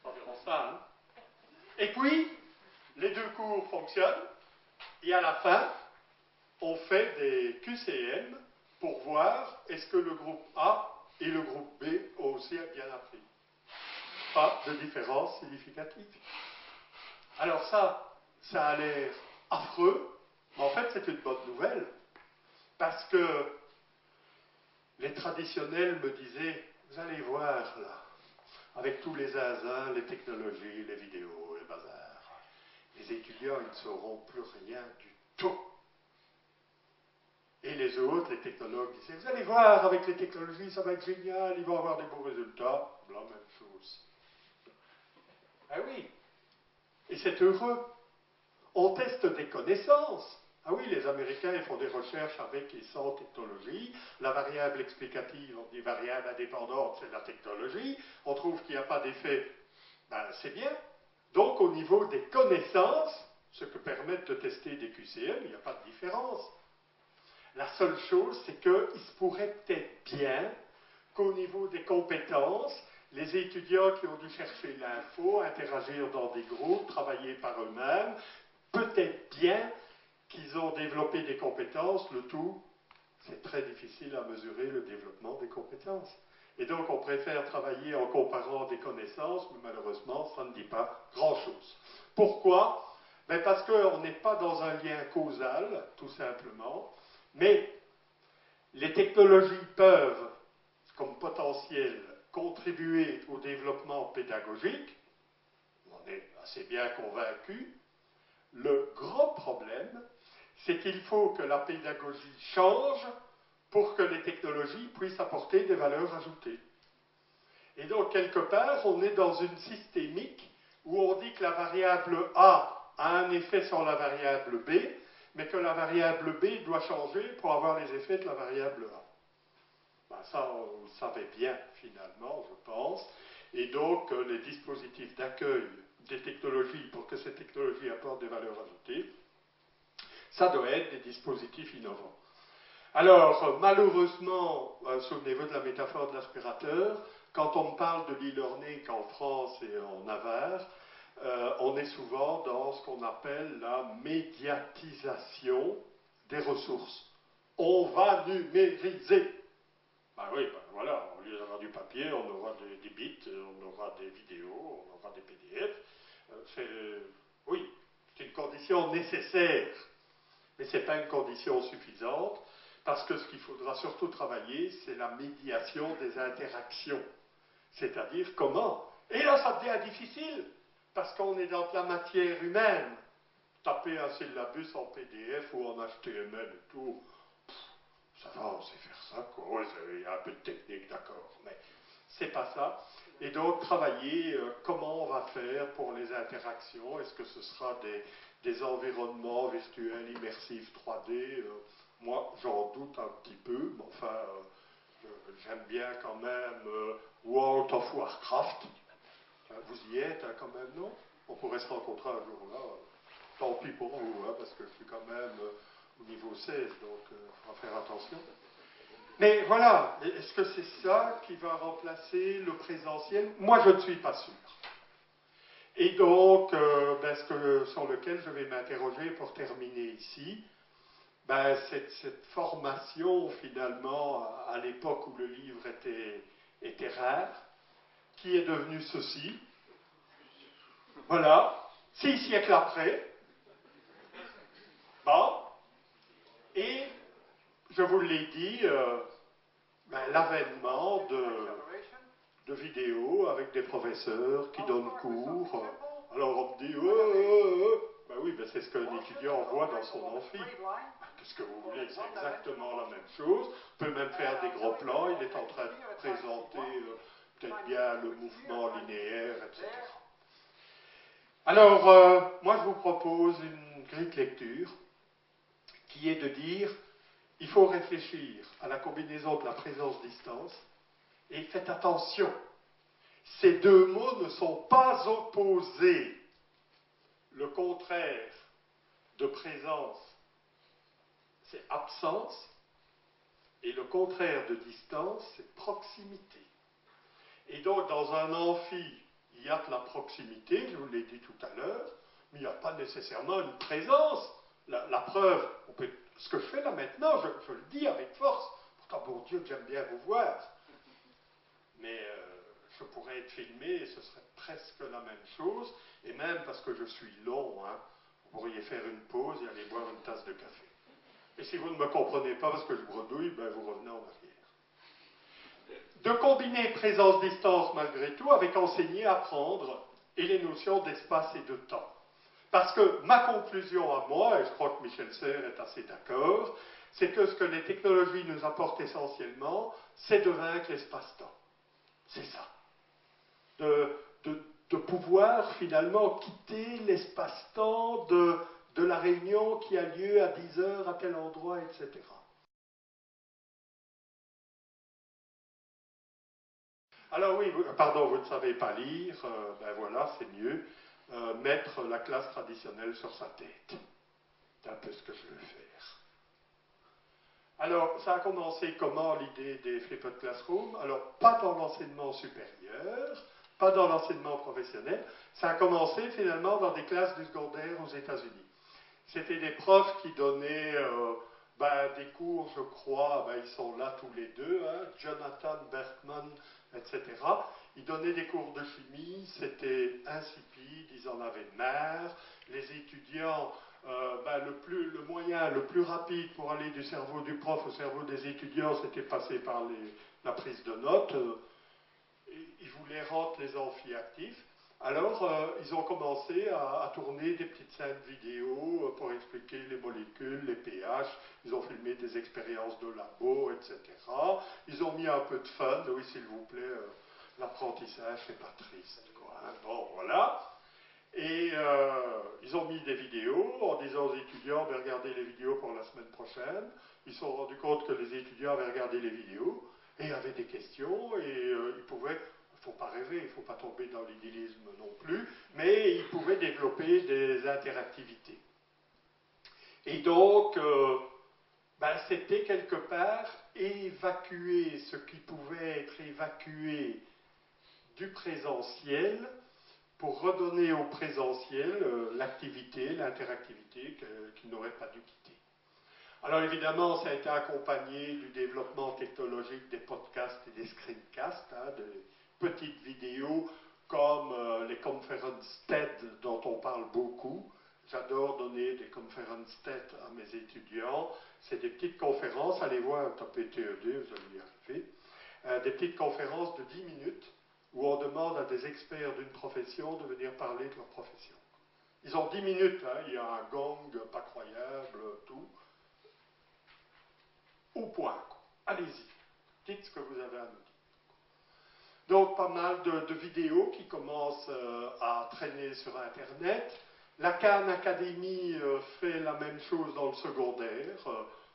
Environ ça, hein. Et puis, les deux cours fonctionnent, et à la fin, on fait des QCM pour voir est-ce que le groupe A et le groupe B ont aussi bien appris. Pas de différence significative. Alors ça a l'air affreux, mais en fait c'est une bonne nouvelle, parce que les traditionnels me disaient, vous allez voir là, avec tous les zinzins, les technologies, les vidéos, les bazars, les étudiants, ils ne sauront plus rien du tout. Et les autres, les technologues, disaient, vous allez voir, avec les technologies, ça va être génial, ils vont avoir des beaux résultats. La même chose. Ah oui, et c'est heureux. On teste des connaissances. Ah oui, les Américains ils font des recherches avec et sans technologie. La variable explicative, on dit variable indépendante, c'est la technologie. On trouve qu'il n'y a pas d'effet, ben, c'est bien. Donc au niveau des connaissances, ce que permettent de tester des QCM, il n'y a pas de différence. La seule chose, c'est qu'il se pourrait peut-être bien qu'au niveau des compétences, les étudiants qui ont dû chercher l'info, interagir dans des groupes, travailler par eux-mêmes, peut-être bien qu'ils ont développé des compétences, le tout, c'est très difficile à mesurer le développement des compétences. Et donc on préfère travailler en comparant des connaissances, mais malheureusement, ça ne dit pas grand-chose. Pourquoi? Ben parce qu'on n'est pas dans un lien causal, tout simplement, mais les technologies peuvent, comme potentiel, contribuer au développement pédagogique. On est assez bien convaincu. Le grand problème, c'est qu'il faut que la pédagogie change pour que les technologies puissent apporter des valeurs ajoutées. Et donc, quelque part, on est dans une systémique où on dit que la variable A a un effet sur la variable B, mais que la variable B doit changer pour avoir les effets de la variable A. Ben ça, on le savait bien, finalement, je pense. Et donc, les dispositifs d'accueil des technologies pour que ces technologies apportent des valeurs ajoutées, ça doit être des dispositifs innovants. Alors, malheureusement, souvenez-vous de la métaphore de l'aspirateur, quand on me parle de l'e-learning en France et en Navarre, on est souvent dans ce qu'on appelle la médiatisation des ressources. On va numériser. Ben oui, ben voilà, au lieu d'avoir du papier, on aura des bits, on aura des vidéos, on aura des PDF. Oui, c'est une condition nécessaire, mais ce n'est pas une condition suffisante, parce que ce qu'il faudra surtout travailler, c'est la médiation des interactions. C'est-à-dire comment. Et là, ça devient difficile, parce qu'on est dans la matière humaine. Taper un syllabus en PDF ou en HTML et tout, ça va, on sait faire ça, quoi. Oui, il y a un peu de technique, d'accord, mais c'est pas ça. Et donc, travailler comment on va faire pour les interactions. Est-ce que ce sera des environnements virtuels immersifs 3D moi, j'en doute un petit peu, mais enfin, j'aime bien quand même World of Warcraft. Vous y êtes quand même, non? On pourrait se rencontrer un jour là. Tant pis pour vous, hein, parce que je suis quand même au niveau 16, donc il faudra faire attention. Mais voilà, est-ce que c'est ça qui va remplacer le présentiel? Moi, je ne suis pas sûr. Et donc, sur lequel je vais m'interroger pour terminer ici, cette formation, finalement, à l'époque où le livre était rare, qui est devenu ceci. Voilà, 6 siècles après. Bon. Et, je vous l'ai dit, l'avènement de vidéos avec des professeurs qui donnent cours. Alors on me dit, oui, c'est ce qu'un étudiant voit dans son amphi. Qu'est-ce que vous voulez? C'est exactement la même chose. On peut même faire des gros plans. Il est en train de présenter peut-être bien le mouvement linéaire, etc. Alors, moi je vous propose une grille de lecture qui est de dire, il faut réfléchir à la combinaison de la présence-distance et faites attention. Ces deux mots ne sont pas opposés. Le contraire de présence, c'est absence, et le contraire de distance, c'est proximité. Et donc, dans un amphi, il y a de la proximité, je vous l'ai dit tout à l'heure, mais il n'y a pas nécessairement une présence. La preuve, ce que je fais là maintenant, je le dis avec force, pourtant, bon Dieu, j'aime bien vous voir, mais je pourrais être filmé et ce serait presque la même chose, et même parce que je suis long, hein, vous pourriez faire une pause et aller boire une tasse de café. Et si vous ne me comprenez pas parce que je bredouille, vous revenez en arrière. De combiner présence-distance malgré tout avec enseigner, apprendre et les notions d'espace et de temps. Parce que ma conclusion à moi, et je crois que Michel Serres est assez d'accord, c'est que ce que les technologies nous apportent essentiellement, c'est de vaincre l'espace-temps. C'est ça. De pouvoir finalement quitter l'espace-temps de la réunion qui a lieu à 10 heures à tel endroit, etc. Alors oui, pardon, vous ne savez pas lire, voilà, c'est mieux. Mettre la classe traditionnelle sur sa tête. C'est un peu ce que je veux faire. Alors, ça a commencé comment l'idée des Flipped Classroom? Alors, pas dans l'enseignement supérieur, pas dans l'enseignement professionnel, ça a commencé finalement dans des classes du secondaire aux États-Unis. C'était des profs qui donnaient des cours, je crois, ils sont là tous les deux, hein, Jonathan Berkman, etc. Ils donnaient des cours de chimie, c'était insipide, ils en avaient marre. Les étudiants, le moyen le plus rapide pour aller du cerveau du prof au cerveau des étudiants, c'était passer par la prise de notes. Ils voulaient rendre les amphis actifs. Alors, ils ont commencé à tourner des petites scènes vidéo pour expliquer les molécules, les pH. Ils ont filmé des expériences de labo, etc. Ils ont mis un peu de fun. Oui, s'il vous plaît, l'apprentissage, c'est pas triste, quoi. Hein. Bon, voilà. Et ils ont mis des vidéos en disant aux étudiants, regardez les vidéos pour la semaine prochaine. Ils se sont rendus compte que les étudiants avaient regardé les vidéos et avaient des questions et ils pouvaient, il ne faut pas rêver, il ne faut pas tomber dans l'idéalisme non plus, mais ils pouvaient développer des interactivités. Et donc, c'était quelque part évacuer ce qui pouvait être évacué du présentiel pour redonner au présentiel l'activité, l'interactivité qu'il n'aurait pas dû quitter. Alors évidemment, ça a été accompagné du développement technologique des podcasts et des screencasts, hein, de petites vidéos comme les conferences TED dont on parle beaucoup. J'adore donner des conferences TED à mes étudiants. C'est des petites conférences, allez voir, tapez TED, vous allez y arriver. Des petites conférences de 10 minutes où on demande à des experts d'une profession de venir parler de leur profession. Ils ont 10 minutes, hein, il y a un gong pas croyable, tout. Au point, quoi. Allez-y, dites ce que vous avez à nous dire. Donc, pas mal de vidéos qui commencent à traîner sur Internet. La Khan Academy fait la même chose dans le secondaire.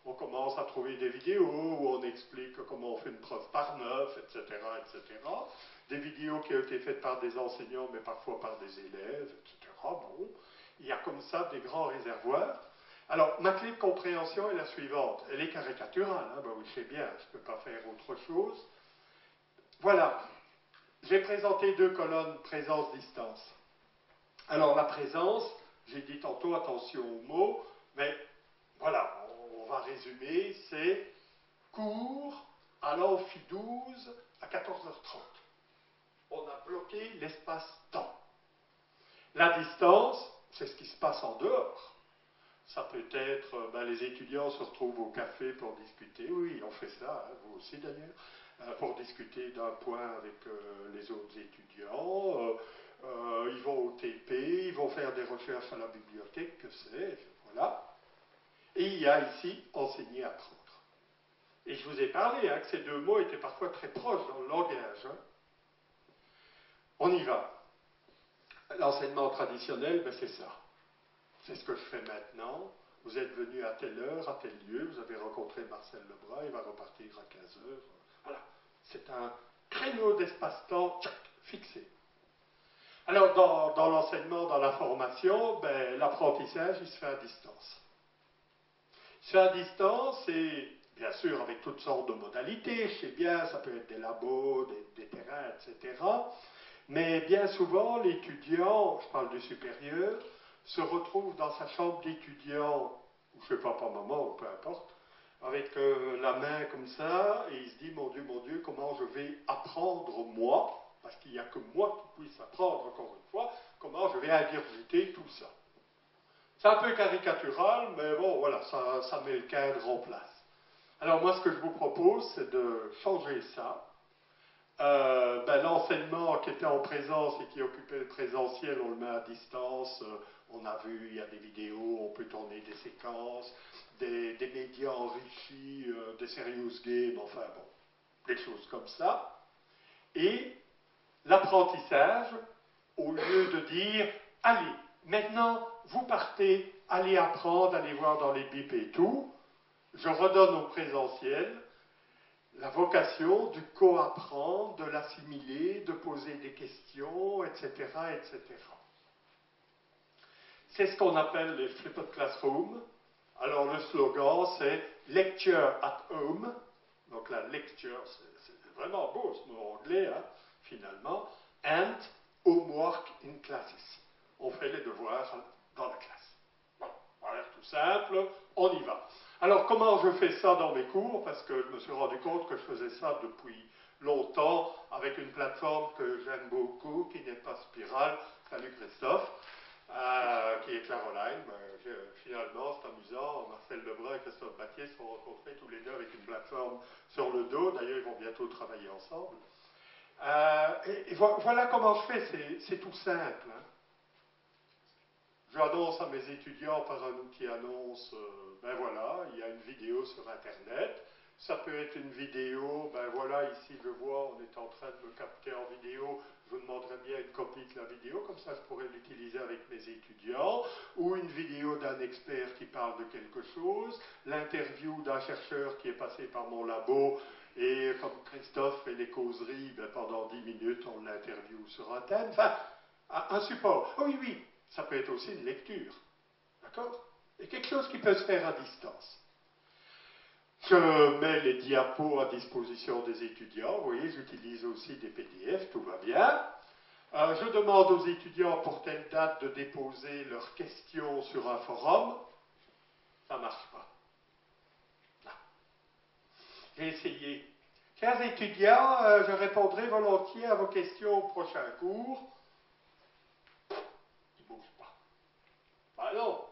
On commence à trouver des vidéos où on explique comment on fait une preuve par 9, etc., etc. Des vidéos qui ont été faites par des enseignants, mais parfois par des élèves, etc. Bon, il y a comme ça des grands réservoirs. Alors, ma clé de compréhension est la suivante. Elle est caricaturale, hein, ben oui, je sais bien, je ne peux pas faire autre chose. Voilà, j'ai présenté 2 colonnes présence-distance. Alors, la présence, j'ai dit tantôt attention aux mots, mais voilà, on va résumer, c'est cours à l'amphi 12 à 14h30. On a bloqué l'espace-temps. La distance, c'est ce qui se passe en dehors. Ça peut être, les étudiants se retrouvent au café pour discuter, oui, on fait ça, hein, vous aussi d'ailleurs, pour discuter d'un point avec les autres étudiants, ils vont au TP, ils vont faire des recherches à la bibliothèque, que sais-je, voilà. Et il y a ici enseigner, apprendre. Et je vous ai parlé hein, que ces 2 mots étaient parfois très proches dans le langage. Hein. On y va. L'enseignement traditionnel, c'est ça. C'est ce que je fais maintenant. Vous êtes venu à telle heure, à tel lieu, vous avez rencontré Marcel Lebras, il va repartir à 15 heures. Voilà. C'est un créneau d'espace-temps fixé. Alors, dans l'enseignement, dans la formation, l'apprentissage, il se fait à distance. Il se fait à distance et, bien sûr, avec toutes sortes de modalités. Je sais bien, ça peut être des labos, des terrains, etc. Mais bien souvent, l'étudiant, je parle du supérieur, se retrouve dans sa chambre d'étudiant, ou je ne sais pas, par moment, ou peu importe, avec la main comme ça, et il se dit, mon Dieu, comment je vais apprendre moi, parce qu'il n'y a que moi qui puisse apprendre, encore une fois, comment je vais ingurgiter tout ça. C'est un peu caricatural, mais bon, voilà, ça met le cadre en place. Alors moi, ce que je vous propose, c'est de changer ça. L'enseignement qui était en présence et qui occupait le présentiel, on le met à distance. On a vu, il y a des vidéos, on peut tourner des séquences, des médias enrichis, des serious games, enfin bon, des choses comme ça. Et l'apprentissage, au lieu de dire, allez, maintenant, vous partez, allez apprendre, allez voir dans les bips et tout, je redonne au présentiel la vocation du co-apprendre, de l'assimiler, de poser des questions, etc., etc. C'est ce qu'on appelle les flipped classroom. Alors le slogan, c'est Lecture at Home. Donc la lecture, c'est vraiment beau ce mot anglais, hein, finalement. And homework in classes. On fait les devoirs dans la classe. Bon, on a l'air tout simple, on y va. Alors comment je fais ça dans mes cours? Parce que je me suis rendu compte que je faisais ça depuis longtemps avec une plateforme que j'aime beaucoup, qui n'est pas Spiral. Salut Christophe. Qui est Claroline. Finalement, c'est amusant. Marcel Lebras et Christophe Battier se sont rencontrés tous les deux avec une plateforme sur le dos. D'ailleurs, ils vont bientôt travailler ensemble. Voilà comment je fais. C'est tout simple. Hein. J'annonce à mes étudiants par un outil annonce, voilà, il y a une vidéo sur Internet. Ça peut être une vidéo, voilà, ici je vois, on est en train de me capter en vidéo, je vous demanderai bien une copie de la vidéo, comme ça je pourrais l'utiliser avec mes étudiants, ou une vidéo d'un expert qui parle de quelque chose, l'interview d'un chercheur qui est passé par mon labo, et comme Christophe fait les causeries, pendant 10 minutes on l'interview sur un thème, enfin, un support. Oh oui, ça peut être aussi une lecture, d'accord? Et quelque chose qui peut se faire à distance. Je mets les diapos à disposition des étudiants, vous voyez, j'utilise aussi des PDF, tout va bien. Je demande aux étudiants pour telle date de déposer leurs questions sur un forum. Ça ne marche pas. Non. J'ai essayé. Chers étudiants, je répondrai volontiers à vos questions au prochain cours. Ils ne bougent pas. Ben non.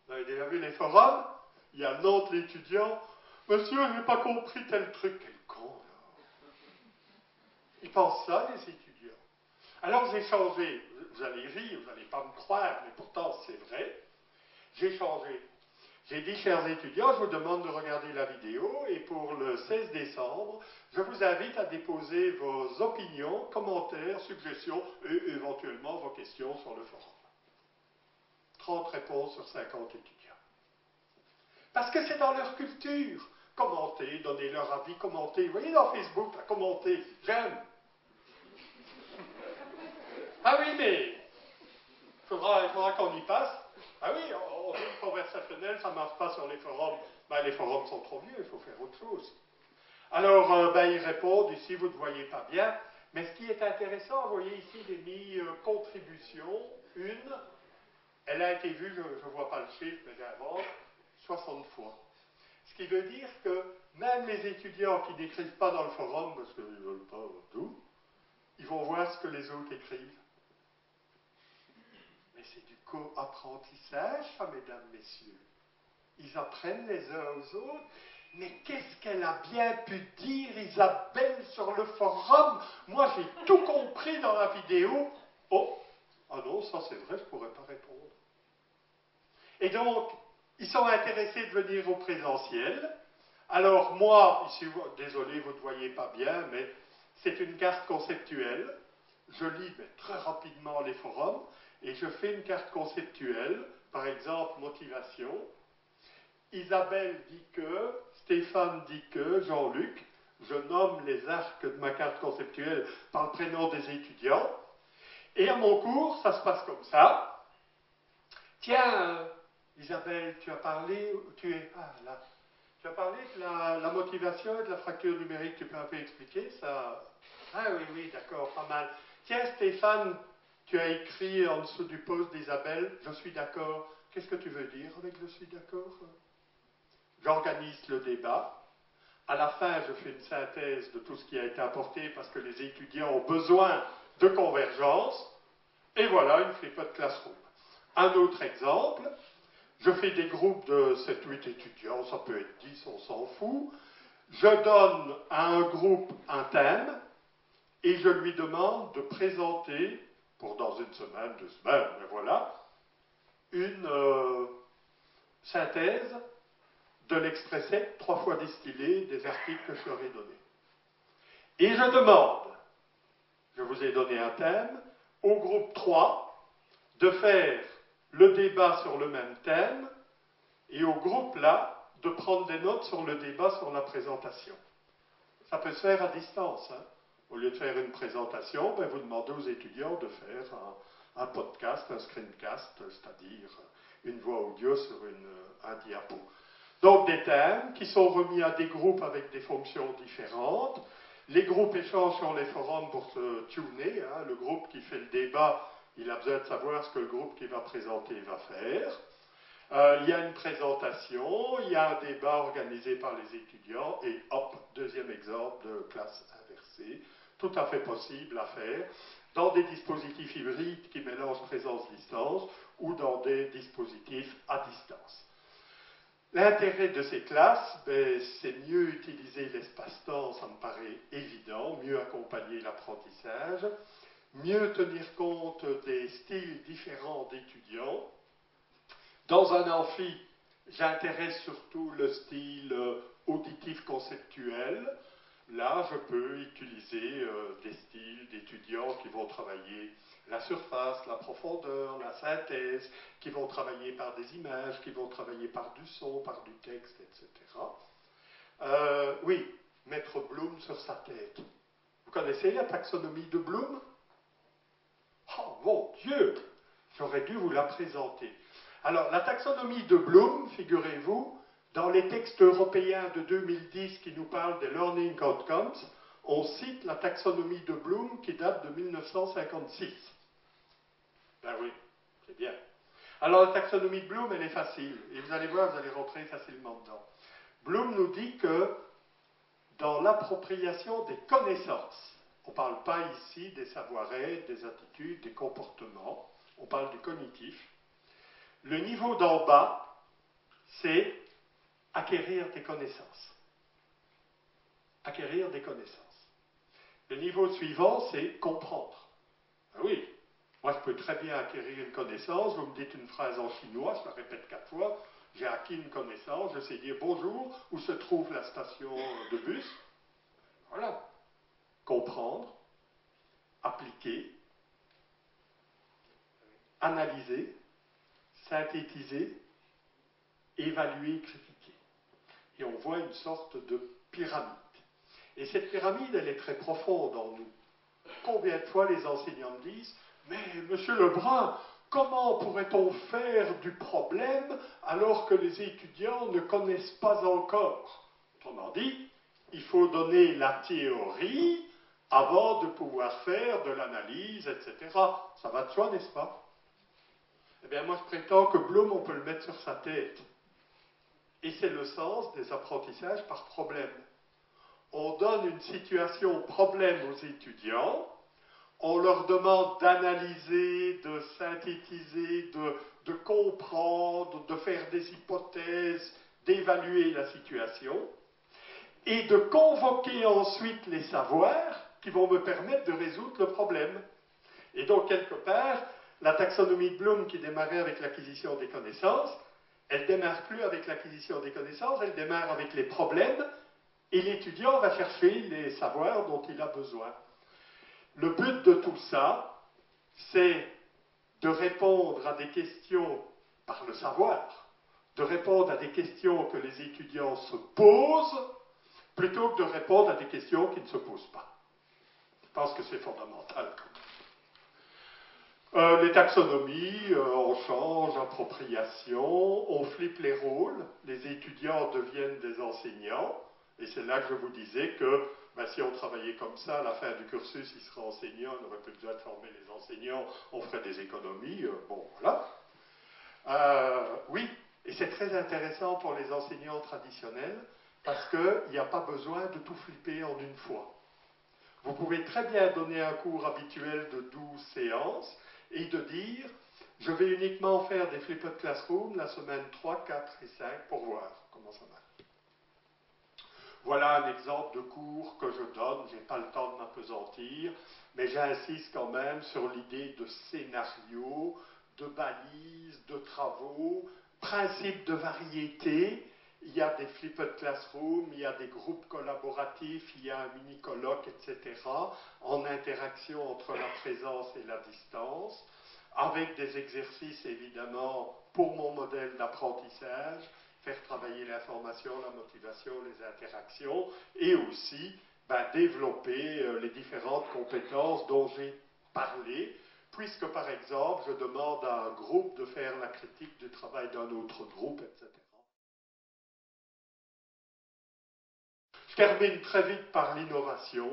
Vous avez déjà vu les forums? Il y a le nom de l'étudiant. Monsieur, je n'ai pas compris tel truc. Quel con, là. Ils pensent ça, les étudiants. Alors j'ai changé. Vous allez rire, vous n'allez pas me croire, mais pourtant c'est vrai. J'ai changé. J'ai dit, chers étudiants, je vous demande de regarder la vidéo et pour le 16 décembre, je vous invite à déposer vos opinions, commentaires, suggestions et éventuellement vos questions sur le forum. 30 réponses sur 50 étudiants. Parce que c'est dans leur culture. Commenter, donner leur avis, commenter. Vous voyez dans Facebook, là, commenter, j'aime. Ah oui, mais il faudra qu'on y passe. Ah oui, on dit conversationnel, ça ne marche pas sur les forums. Ben, les forums sont trop vieux, il faut faire autre chose. Alors, ils répondent, ici vous ne voyez pas bien, mais ce qui est intéressant, vous voyez ici, j'ai mis contribution, une, elle a été vue, je ne vois pas le chiffre, mais j'invente, 60 fois. Ce qui veut dire que même les étudiants qui n'écrivent pas dans le forum, parce qu'ils ne veulent pas tout, ils vont voir ce que les autres écrivent. Mais c'est du co-apprentissage, ça, mesdames, messieurs. Ils apprennent les uns aux autres. Mais qu'est-ce qu'elle a bien pu dire, Isabelle, sur le forum? Moi, j'ai tout compris dans la vidéo. Oh, ah non, ça c'est vrai, je ne pourrais pas répondre. Et donc, ils sont intéressés de venir au présentiel. Alors moi, ici, désolé, vous ne voyez pas bien, mais c'est une carte conceptuelle. Je lis très rapidement les forums et je fais une carte conceptuelle, par exemple, motivation. Isabelle dit que, Stéphane dit que, Jean-Luc, je nomme les arcs de ma carte conceptuelle par le prénom des étudiants. Et à mon cours, ça se passe comme ça. Tiens, Isabelle, tu as parlé, tu as parlé de la motivation et de la fracture numérique, tu peux un peu expliquer ça? Ah oui, d'accord, pas mal. Tiens, Stéphane, tu as écrit en dessous du post d'Isabelle, je suis d'accord. Qu'est-ce que tu veux dire avec je suis d'accord? J'organise le débat. À la fin, je fais une synthèse de tout ce qui a été apporté parce que les étudiants ont besoin de convergence. Et voilà une flippette classroom. Un autre exemple, je fais des groupes de 7-8 étudiants, ça peut être 10, on s'en fout. Je donne à un groupe un thème et je lui demande de présenter, pour dans une semaine, 2 semaines, mais voilà, une synthèse de l'expressé 3 fois distillé des articles que je leur ai donnés. Et je demande, je vous ai donné un thème, au groupe 3 de faire le débat sur le même thème et au groupe là de prendre des notes sur le débat sur la présentation. Ça peut se faire à distance. Hein. Au lieu de faire une présentation, vous demandez aux étudiants de faire un podcast, un screencast, c'est-à-dire une voix audio sur un diapo. Donc des thèmes qui sont remis à des groupes avec des fonctions différentes. Les groupes échangent sur les forums pour se tuner. Hein. Le groupe qui fait le débat, il a besoin de savoir ce que le groupe qui va présenter va faire. Il y a une présentation, il y a un débat organisé par les étudiants, et hop, deuxième exemple de classe inversée, tout à fait possible à faire, dans des dispositifs hybrides qui mélangent présence-distance ou dans des dispositifs à distance. L'intérêt de ces classes, c'est mieux utiliser l'espace-temps, ça me paraît évident, mieux accompagner l'apprentissage, mieux tenir compte des styles différents d'étudiants. Dans un amphi, j'intéresse surtout le style auditif conceptuel. Là, je peux utiliser des styles d'étudiants qui vont travailler la surface, la profondeur, la synthèse, qui vont travailler par des images, qui vont travailler par du son, par du texte, etc. Oui, mettre Bloom sur sa tête. Vous connaissez la taxonomie de Bloom? Oh mon Dieu, j'aurais dû vous la présenter. Alors, la taxonomie de Bloom, figurez-vous, dans les textes européens de 2010 qui nous parlent des learning outcomes, on cite la taxonomie de Bloom qui date de 1956. Ben oui, c'est bien. Alors la taxonomie de Bloom, elle est facile, et vous allez voir, vous allez rentrer facilement dedans. Bloom nous dit que dans l'appropriation des connaissances, on ne parle pas ici des savoir-être, des attitudes, des comportements, on parle du cognitif. Le niveau d'en bas, c'est acquérir des connaissances. Acquérir des connaissances. Le niveau suivant, c'est comprendre. Ah oui, moi je peux très bien acquérir une connaissance, vous me dites une phrase en chinois, je la répète 4 fois, j'ai acquis une connaissance, je sais dire bonjour, où se trouve la station de bus. Voilà. Comprendre, appliquer, analyser, synthétiser, évaluer, critiquer. Et on voit une sorte de pyramide. Et cette pyramide, elle est très profonde en nous. Combien de fois les enseignants me disent « Mais, monsieur Lebrun, comment pourrait-on faire du problème alors que les étudiants ne connaissent pas encore ?» Autrement dit, il faut donner la théorie avant de pouvoir faire de l'analyse, etc. Ça va de soi, n'est-ce pas? Eh bien, moi, je prétends que Bloom, on peut le mettre sur sa tête. Et c'est le sens des apprentissages par problème. On donne une situation problème aux étudiants, on leur demande d'analyser, de synthétiser, de comprendre, de faire des hypothèses, d'évaluer la situation, et de convoquer ensuite les savoirs qui vont me permettre de résoudre le problème. Et donc, quelque part, la taxonomie de Bloom qui démarrait avec l'acquisition des connaissances, elle ne démarre plus avec l'acquisition des connaissances, elle démarre avec les problèmes, et l'étudiant va chercher les savoirs dont il a besoin. Le but de tout ça, c'est de répondre à des questions par le savoir, de répondre à des questions que les étudiants se posent, plutôt que de répondre à des questions qui ne se posent pas. Je pense que c'est fondamental quand même. Les taxonomies, on change, appropriation, on flippe les rôles, les étudiants deviennent des enseignants, et c'est là que je vous disais que si on travaillait comme ça, à la fin du cursus, il serait enseignant, on n'aurait plus besoin de former les enseignants, on ferait des économies, bon voilà. Oui, et c'est très intéressant pour les enseignants traditionnels, parce qu'il n'y a pas besoin de tout flipper en une fois. Vous pouvez très bien donner un cours habituel de 12 séances et de dire « Je vais uniquement faire des flipped classroom la semaine 3, 4 et 5 pour voir comment ça marche. » Voilà un exemple de cours que je donne, je n'ai pas le temps de m'apesantir, mais j'insiste quand même sur l'idée de scénario, de balises, de travaux, principe de variété. Il y a des flipped classroom, il y a des groupes collaboratifs, il y a un mini-colloque, etc., en interaction entre la présence et la distance, avec des exercices évidemment pour mon modèle d'apprentissage, faire travailler l'information, la motivation, les interactions, et aussi développer les différentes compétences dont j'ai parlé, puisque par exemple je demande à un groupe de faire la critique du travail d'un autre groupe, etc. Je termine très vite par l'innovation,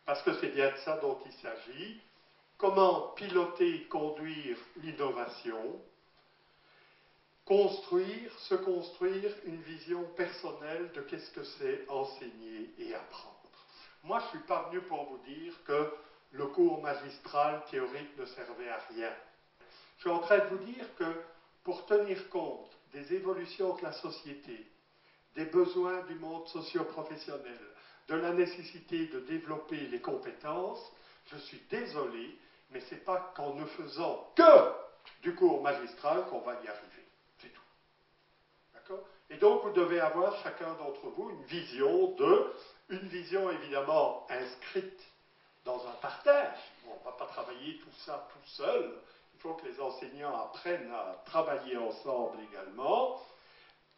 parce que c'est bien de ça dont il s'agit. Comment piloter et conduire l'innovation? Se construire une vision personnelle de qu'est-ce que c'est enseigner et apprendre. Moi, je ne suis pas venu pour vous dire que le cours magistral théorique ne servait à rien. Je suis en train de vous dire que pour tenir compte des évolutions de la société, des besoins du monde socio-professionnel, de la nécessité de développer les compétences, je suis désolé, mais ce n'est pas qu'en ne faisant que du cours magistral qu'on va y arriver. C'est tout. D'accord ? Et donc, vous devez avoir, chacun d'entre vous, une vision évidemment inscrite dans un partage. On ne va pas travailler tout ça tout seul. Il faut que les enseignants apprennent à travailler ensemble également.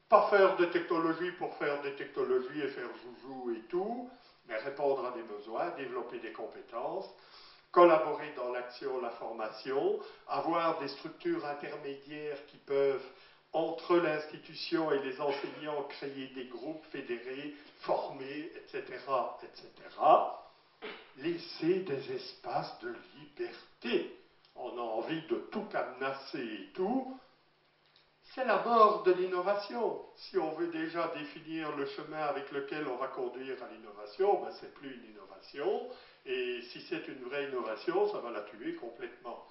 Pas faire de technologie pour faire des technologies et faire joujou et tout, mais répondre à des besoins, développer des compétences, collaborer dans l'action, la formation, avoir des structures intermédiaires qui peuvent, entre entre l'institution et les enseignants, créer des groupes fédérés, formés, etc., etc. Laisser des espaces de liberté. On a envie de tout cadenasser et tout. C'est la mort de l'innovation. Si on veut déjà définir le chemin avec lequel on va conduire à l'innovation, ben c'est plus une innovation. Et si c'est une vraie innovation, ça va la tuer complètement.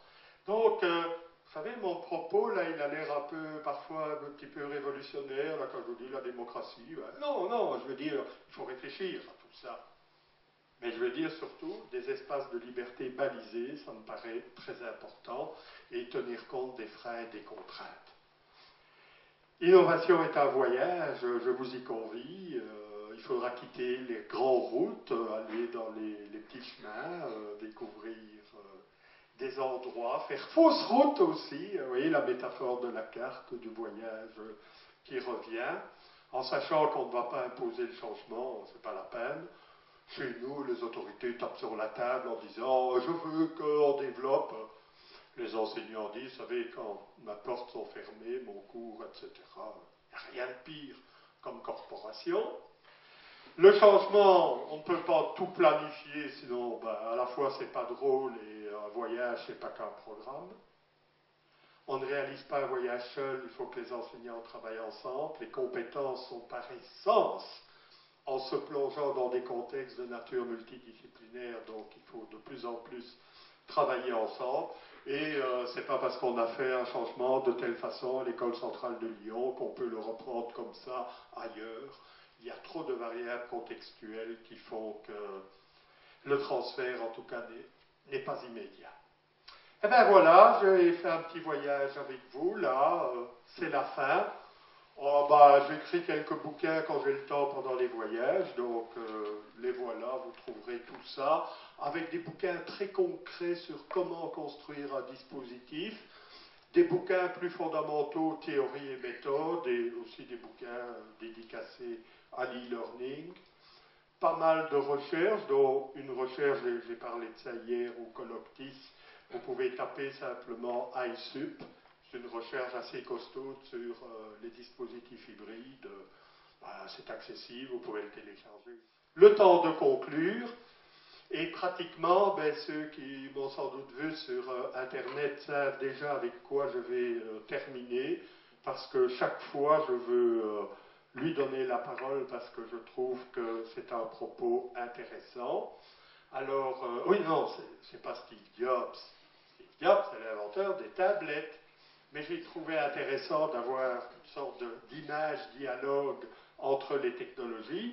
Donc, vous savez, mon propos, là, il a l'air un peu, parfois, un petit peu révolutionnaire, là, quand je vous dis la démocratie. Ben, non, non, je veux dire, il faut réfléchir à tout ça. Mais je veux dire surtout, des espaces de liberté balisés, ça me paraît très important, et tenir compte des freins et des contraintes. Innovation est un voyage, je vous y convie. Il faudra quitter les grandes routes, aller dans les petits chemins, découvrir des endroits, faire fausse route aussi. Vous voyez la métaphore de la carte, du voyage qui revient, en sachant qu'on ne va pas imposer le changement, c'est pas la peine. Chez nous, les autorités tapent sur la table en disant « je veux qu'on développe ». Les enseignants disent, vous savez, quand ma porte sont fermées, mon cours, etc., il n'y a rien de pire comme corporation. Le changement, on ne peut pas tout planifier, sinon ben, à la fois c'est pas drôle et un voyage c'est pas qu'un programme. On ne réalise pas un voyage seul, il faut que les enseignants travaillent ensemble. Les compétences sont par essence en se plongeant dans des contextes de nature multidisciplinaire, donc il faut de plus en plus travailler ensemble. Et c'est pas parce qu'on a fait un changement de telle façon à l'école centrale de Lyon qu'on peut le reprendre comme ça ailleurs. Il y a trop de variables contextuelles qui font que le transfert, en tout cas, n'est pas immédiat. Et bien voilà, j'ai fait un petit voyage avec vous, là, c'est la fin. Oh, bah, j'écris quelques bouquins quand j'ai le temps pendant les voyages, donc les voilà, vous trouverez tout ça, avec des bouquins très concrets sur comment construire un dispositif, des bouquins plus fondamentaux, théorie et méthode, et aussi des bouquins dédicacés à l'e-learning. Pas mal de recherches, dont une recherche, j'ai parlé de ça hier au Coloctis, vous pouvez taper simplement iSup, c'est une recherche assez costaud sur les dispositifs hybrides. C'est accessible, vous pouvez le télécharger. Le temps de conclure, et pratiquement, ceux qui m'ont sans doute vu sur Internet savent déjà avec quoi je vais terminer, parce que chaque fois je veux lui donner la parole, parce que je trouve que c'est un propos intéressant. Alors, oui, non, c'est pas Steve Jobs. Steve Jobs, c'est l'inventeur des tablettes. Mais j'ai trouvé intéressant d'avoir une sorte d'image, dialogue entre les technologies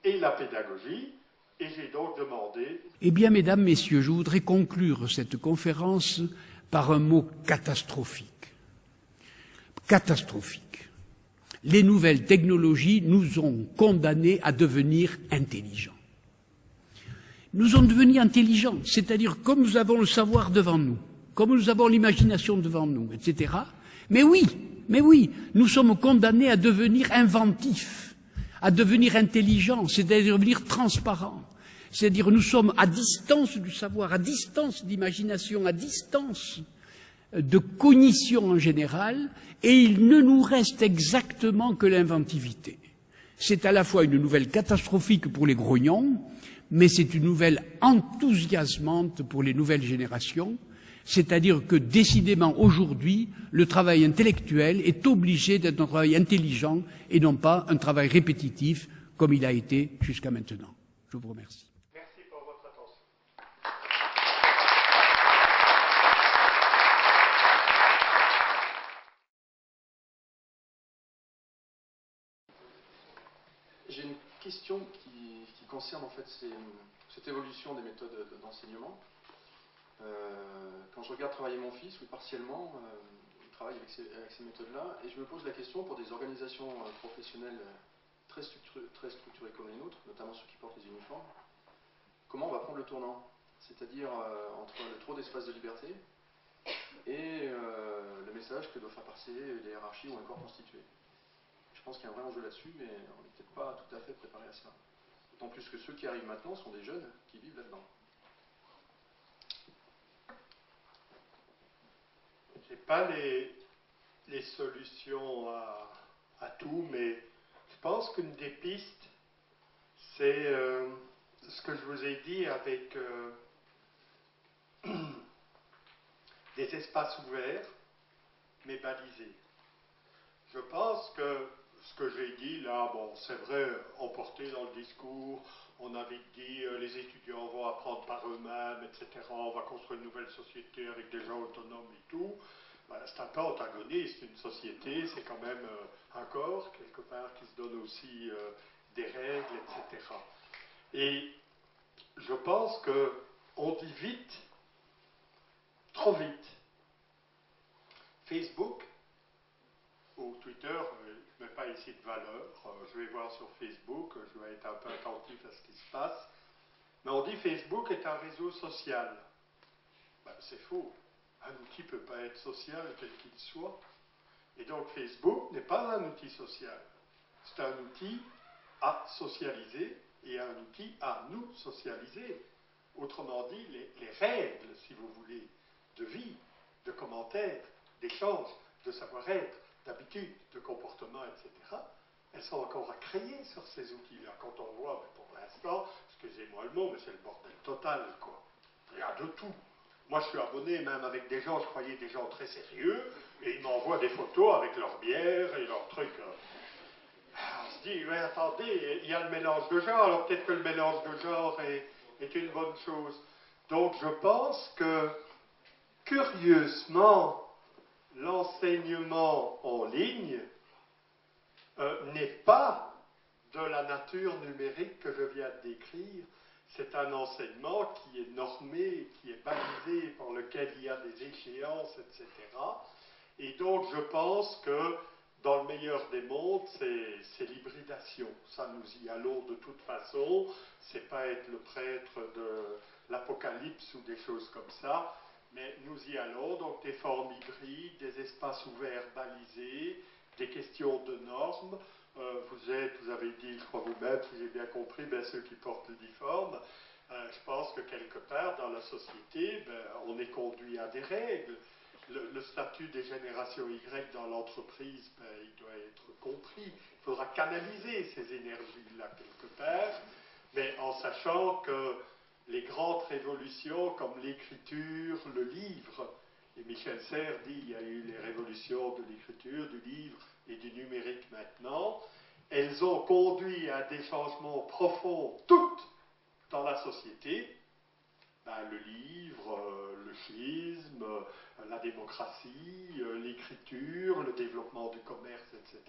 et la pédagogie. Et j'ai donc demandé... Eh bien, mesdames, messieurs, je voudrais conclure cette conférence par un mot catastrophique. Catastrophique. Les nouvelles technologies nous ont condamnés à devenir intelligents. Nous ont devenu intelligents, c'est-à-dire comme nous avons le savoir devant nous, comme nous avons l'imagination devant nous, etc. Mais oui, nous sommes condamnés à devenir inventifs, à devenir intelligents, c'est-à-dire devenir transparents. C'est-à-dire nous sommes à distance du savoir, à distance d'imagination, à distance de cognition en général, et il ne nous reste exactement que l'inventivité. C'est à la fois une nouvelle catastrophique pour les grognons, mais c'est une nouvelle enthousiasmante pour les nouvelles générations, c'est-à-dire que décidément aujourd'hui, le travail intellectuel est obligé d'être un travail intelligent et non pas un travail répétitif comme il a été jusqu'à maintenant. Je vous remercie. Merci pour votre attention. J'ai une question qui concerne en fait cette évolution des méthodes d'enseignement. Quand je regarde travailler mon fils, oui, partiellement, il travaille avec ces méthodes-là, et je me pose la question pour des organisations professionnelles très structurées comme les nôtres, notamment ceux qui portent les uniformes, comment on va prendre le tournant? C'est-à-dire entre le trop d'espace de liberté et le message que doivent faire passer les hiérarchies ou un corps constitué. Je pense qu'il y a un vrai enjeu là-dessus, mais on n'est peut-être pas tout à fait préparé à cela. D'autant plus que ceux qui arrivent maintenant sont des jeunes qui vivent là-dedans. Je n'ai pas les solutions à tout, mais je pense qu'une des pistes, c'est ce que je vous ai dit avec des espaces ouverts, mais balisés. Je pense que ce que j'ai dit là, bon, c'est vrai, emporté dans le discours, on avait dit les étudiants vont apprendre par eux-mêmes, etc. On va construire une nouvelle société avec des gens autonomes et tout. Ben, c'est un peu antagoniste. Une société, c'est quand même un corps, quelque part, qui se donne aussi des règles, etc. Et je pense qu'on dit vite, trop vite. Facebook ou Twitter, je ne mets pas ici de valeur, je vais voir sur Facebook, je vais être un peu attentif à ce qui se passe, mais on dit Facebook est un réseau social. Ben, c'est faux. Un outil ne peut pas être social quel qu'il soit. Et donc Facebook n'est pas un outil social. C'est un outil à socialiser et un outil à nous socialiser. Autrement dit, les règles, si vous voulez, de vie, de commentaires, d'échanges, de savoir-être, d'habitudes, de comportement, etc., elles sont encore à créer sur ces outils-là. Quand on voit, mais pour l'instant, excusez-moi le mot, mais c'est le bordel total, quoi. Il y a de tout. Moi, je suis abonné même avec des gens, je croyais des gens très sérieux, et ils m'envoient des photos avec leur bière et leurs trucs. On se dit, ouais, attendez, il y a le mélange de genres, alors peut-être que le mélange de genres est une bonne chose. Donc, je pense que, curieusement, l'enseignement en ligne n'est pas de la nature numérique que je viens de décrire. C'est un enseignement qui est normé, qui est balisé, par lequel il y a des échéances, etc. Et donc, je pense que, dans le meilleur des mondes, c'est l'hybridation. Ça, nous y allons de toute façon. C'est pas être le prêtre de l'Apocalypse ou des choses comme ça, mais nous y allons. Donc, des formes hybrides, des espaces ouverts balisés, des questions de normes. Vous avez dit, je crois vous-même, si j'ai bien compris, ben, ceux qui portent l'uniforme. Je pense que quelque part dans la société, ben, on est conduit à des règles. Le statut des générations Y dans l'entreprise, ben, il doit être compris. Il faudra canaliser ces énergies-là quelque part, mais en sachant que les grandes révolutions comme l'écriture, le livre, et Michel Serres dit il y a eu les révolutions de l'écriture, du livre et du numérique maintenant, elles ont conduit à des changements profonds, toutes dans la société. Ben, le livre, le schisme, la démocratie, l'écriture, le développement du commerce, etc.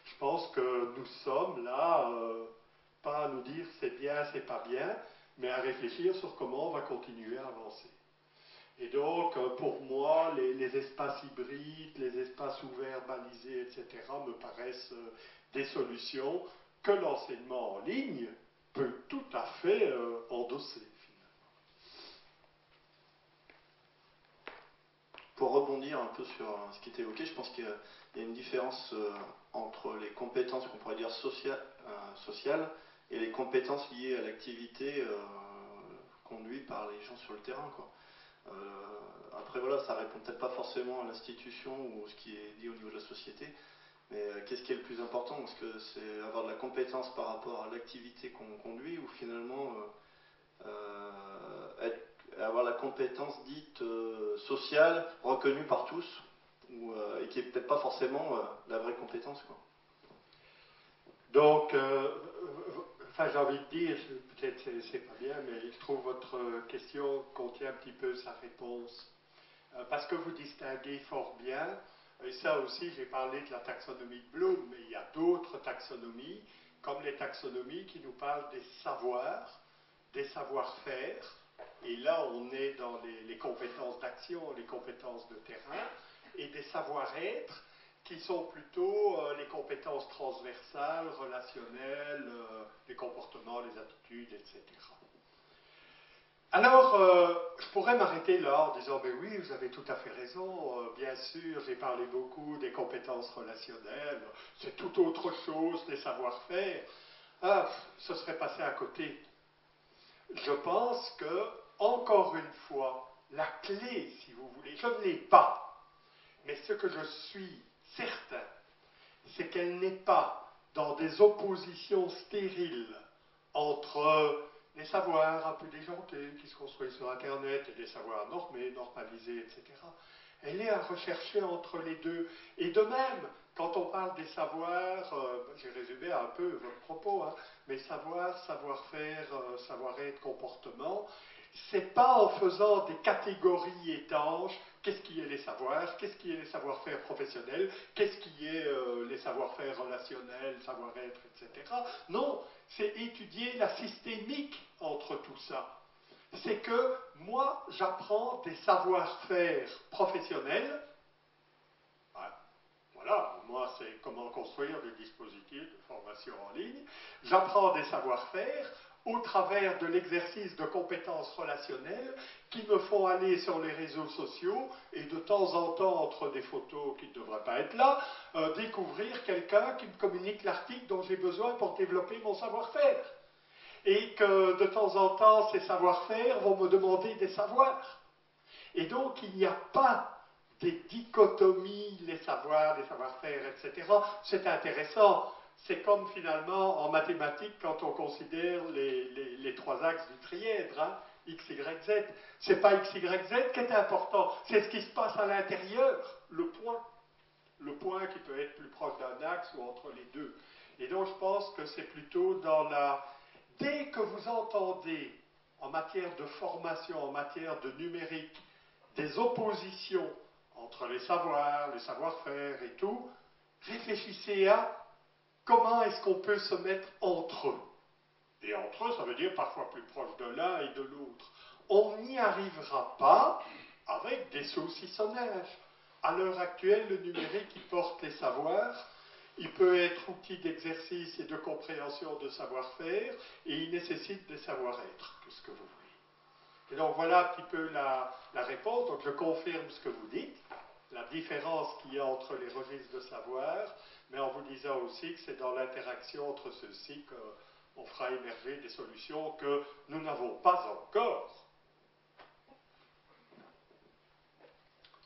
Je pense que nous sommes là, pas à nous dire c'est bien, c'est pas bien, mais à réfléchir sur comment on va continuer à avancer. Et donc, pour moi, les espaces hybrides, les espaces ouverts, balisés, etc., me paraissent des solutions que l'enseignement en ligne peut tout à fait endosser. Pour rebondir un peu sur ce qui était évoqué, je pense qu'il y a une différence entre les compétences qu'on pourrait dire sociales et les compétences liées à l'activité conduite par les gens sur le terrain, quoi. Après voilà, ça répond peut-être pas forcément à l'institution ou ce qui est dit au niveau de la société, mais qu'est-ce qui est le plus important? Est-ce que c'est avoir de la compétence par rapport à l'activité qu'on conduit ou finalement avoir la compétence dite sociale, reconnue par tous, et qui est peut-être pas forcément la vraie compétence, quoi. Donc, enfin, j'ai envie de dire, peut-être c'est pas bien, mais je trouve votre question contient un petit peu sa réponse. Parce que vous distinguez fort bien, et ça aussi j'ai parlé de la taxonomie de Bloom, mais il y a d'autres taxonomies, comme les taxonomies qui nous parlent des savoirs, des savoir-faire, et là on est dans les compétences d'action, les compétences de terrain, et des savoir-être, qui sont plutôt les compétences transversales, relationnelles, les comportements, les attitudes, etc. Alors, je pourrais m'arrêter là en disant, mais oui, vous avez tout à fait raison, bien sûr, j'ai parlé beaucoup des compétences relationnelles, c'est tout autre chose des savoir-faire. Ah, ce serait passé à côté. Je pense que, encore une fois, la clé, si vous voulez, je ne l'ai pas, mais ce que je suis certain, c'est qu'elle n'est pas dans des oppositions stériles entre les savoirs un peu déjantés qui se construisent sur Internet et des savoirs normés, normalisés, etc. Elle est à rechercher entre les deux. Et de même, quand on parle des savoirs, j'ai résumé un peu votre propos, hein, mais savoir, savoir-faire, savoir-être, comportement, c'est pas en faisant des catégories étanches, qu'est-ce qui est les savoirs, qu'est-ce qui est les savoir-faire professionnels, qu'est-ce qui est les savoir-faire relationnels, savoir-être, etc. Non, c'est étudier la systémique entre tout ça. C'est que moi, j'apprends des savoir-faire professionnels. Voilà, moi, c'est comment construire des dispositifs de formation en ligne. J'apprends des savoir-faire au travers de l'exercice de compétences relationnelles qui me font aller sur les réseaux sociaux et de temps en temps, entre des photos qui ne devraient pas être là, découvrir quelqu'un qui me communique l'article dont j'ai besoin pour développer mon savoir-faire. Et que de temps en temps, ces savoir-faire vont me demander des savoirs. Et donc, il n'y a pas des dichotomies, les savoirs, les savoir-faire, etc. C'est intéressant. C'est comme finalement en mathématiques quand on considère les trois axes du trièdre, hein, X, Y, Z. C'est pas X, Y, Z qui est important, c'est ce qui se passe à l'intérieur, le point. Le point qui peut être plus proche d'un axe ou entre les deux. Et donc je pense que c'est plutôt dans la... Dès que vous entendez en matière de formation, en matière de numérique, des oppositions entre les savoirs, les savoir-faire et tout, réfléchissez à comment est-ce qu'on peut se mettre entre eux. Et entre eux, ça veut dire parfois plus proche de l'un et de l'autre. On n'y arrivera pas avec des saucissonnages. À l'heure actuelle, le numérique qui porte les savoirs, il peut être outil d'exercice et de compréhension de savoir-faire, et il nécessite des savoir-être. Qu'est-ce que vous voulez? Et donc voilà un petit peu la réponse. Donc je confirme ce que vous dites, la différence qu'il y a entre les registres de savoir, mais en vous disant aussi que c'est dans l'interaction entre ceux-ci qu'on fera émerger des solutions que nous n'avons pas encore.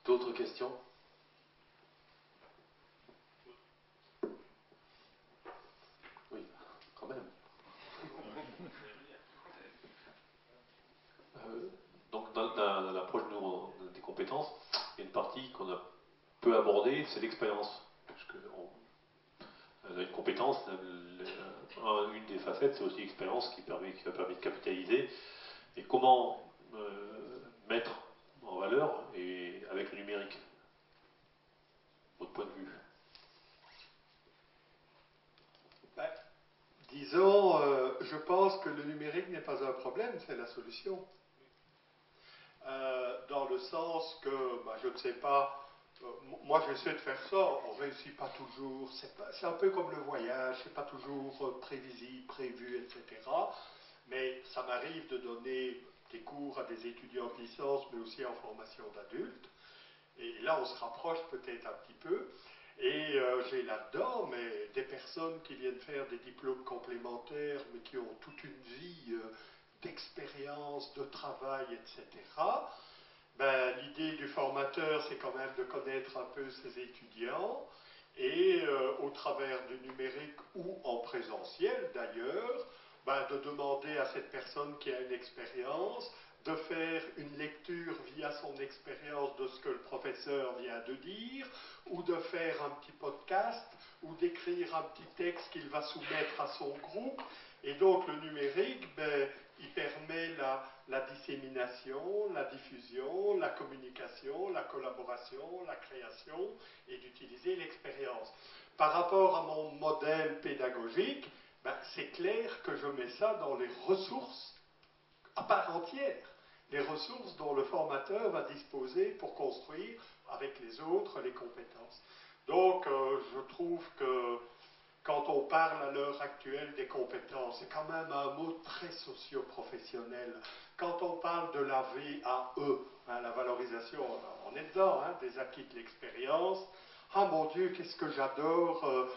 D'autres questions? Oui, quand même. Donc dans l'approche des compétences, il y a une partie qu'on a peu abordée, c'est l'expérience. Puisque on a une compétence, une des facettes, c'est aussi l'expérience qui va permettre de capitaliser. Et comment mettre en valeur et avec le numérique, votre point de vue? Disons, je pense que le numérique n'est pas un problème, c'est la solution. Dans le sens que, je ne sais pas, moi j'essaie de faire ça, on ne réussit pas toujours, c'est un peu comme le voyage, c'est pas toujours prévisible, prévu, etc. Mais ça m'arrive de donner des cours à des étudiants de licence, mais aussi en formation d'adultes. Et là, on se rapproche peut-être un petit peu. Et j'ai là-dedans des personnes qui viennent faire des diplômes complémentaires, mais qui ont toute une vie d'expérience, de travail, etc. L'idée du formateur, c'est quand même de connaître un peu ses étudiants et au travers du numérique ou en présentiel d'ailleurs, de demander à cette personne qui a une expérience de faire une lecture via son expérience de ce que le professeur vient de dire, ou de faire un petit podcast, ou d'écrire un petit texte qu'il va soumettre à son groupe. Et donc le numérique, il permet la dissémination, la diffusion, la communication, la collaboration, la création, et d'utiliser l'expérience. Par rapport à mon modèle pédagogique, c'est clair que je mets ça dans les ressources à part entière, les ressources dont le formateur va disposer pour construire avec les autres les compétences. Donc, je trouve que quand on parle à l'heure actuelle des compétences, c'est quand même un mot très socio-professionnel. Quand on parle de la VAE, la valorisation, on est dedans, des acquis de l'expérience. Ah mon Dieu, qu'est-ce que j'adore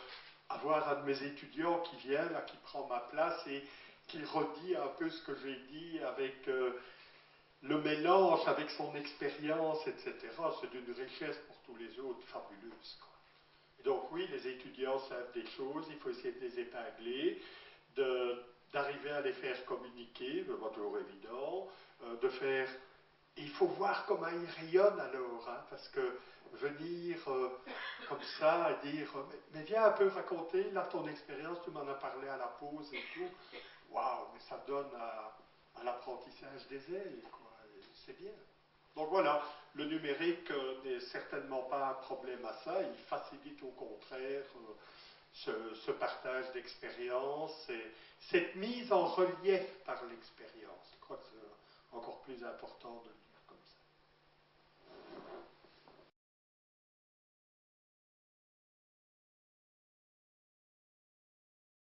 avoir un de mes étudiants qui vient, là, qui prend ma place et qui redit un peu ce que j'ai dit avec le mélange, avec son expérience, etc. C'est d'une richesse pour tous les autres fabuleuse, quoi. Donc oui, les étudiants savent des choses, il faut essayer de les épingler, d'arriver à les faire communiquer, mais pas toujours évident, de faire... Il faut voir comment ils rayonnent alors, hein, parce que venir comme ça et dire mais viens un peu raconter, là ton expérience, tu m'en as parlé à la pause et tout, waouh, mais ça donne à l'apprentissage des ailes, quoi, c'est bien. Donc voilà, le numérique n'est certainement pas un problème à ça, il facilite au contraire ce partage d'expérience et cette mise en relief par l'expérience. Je crois que c'est encore plus important de le dire.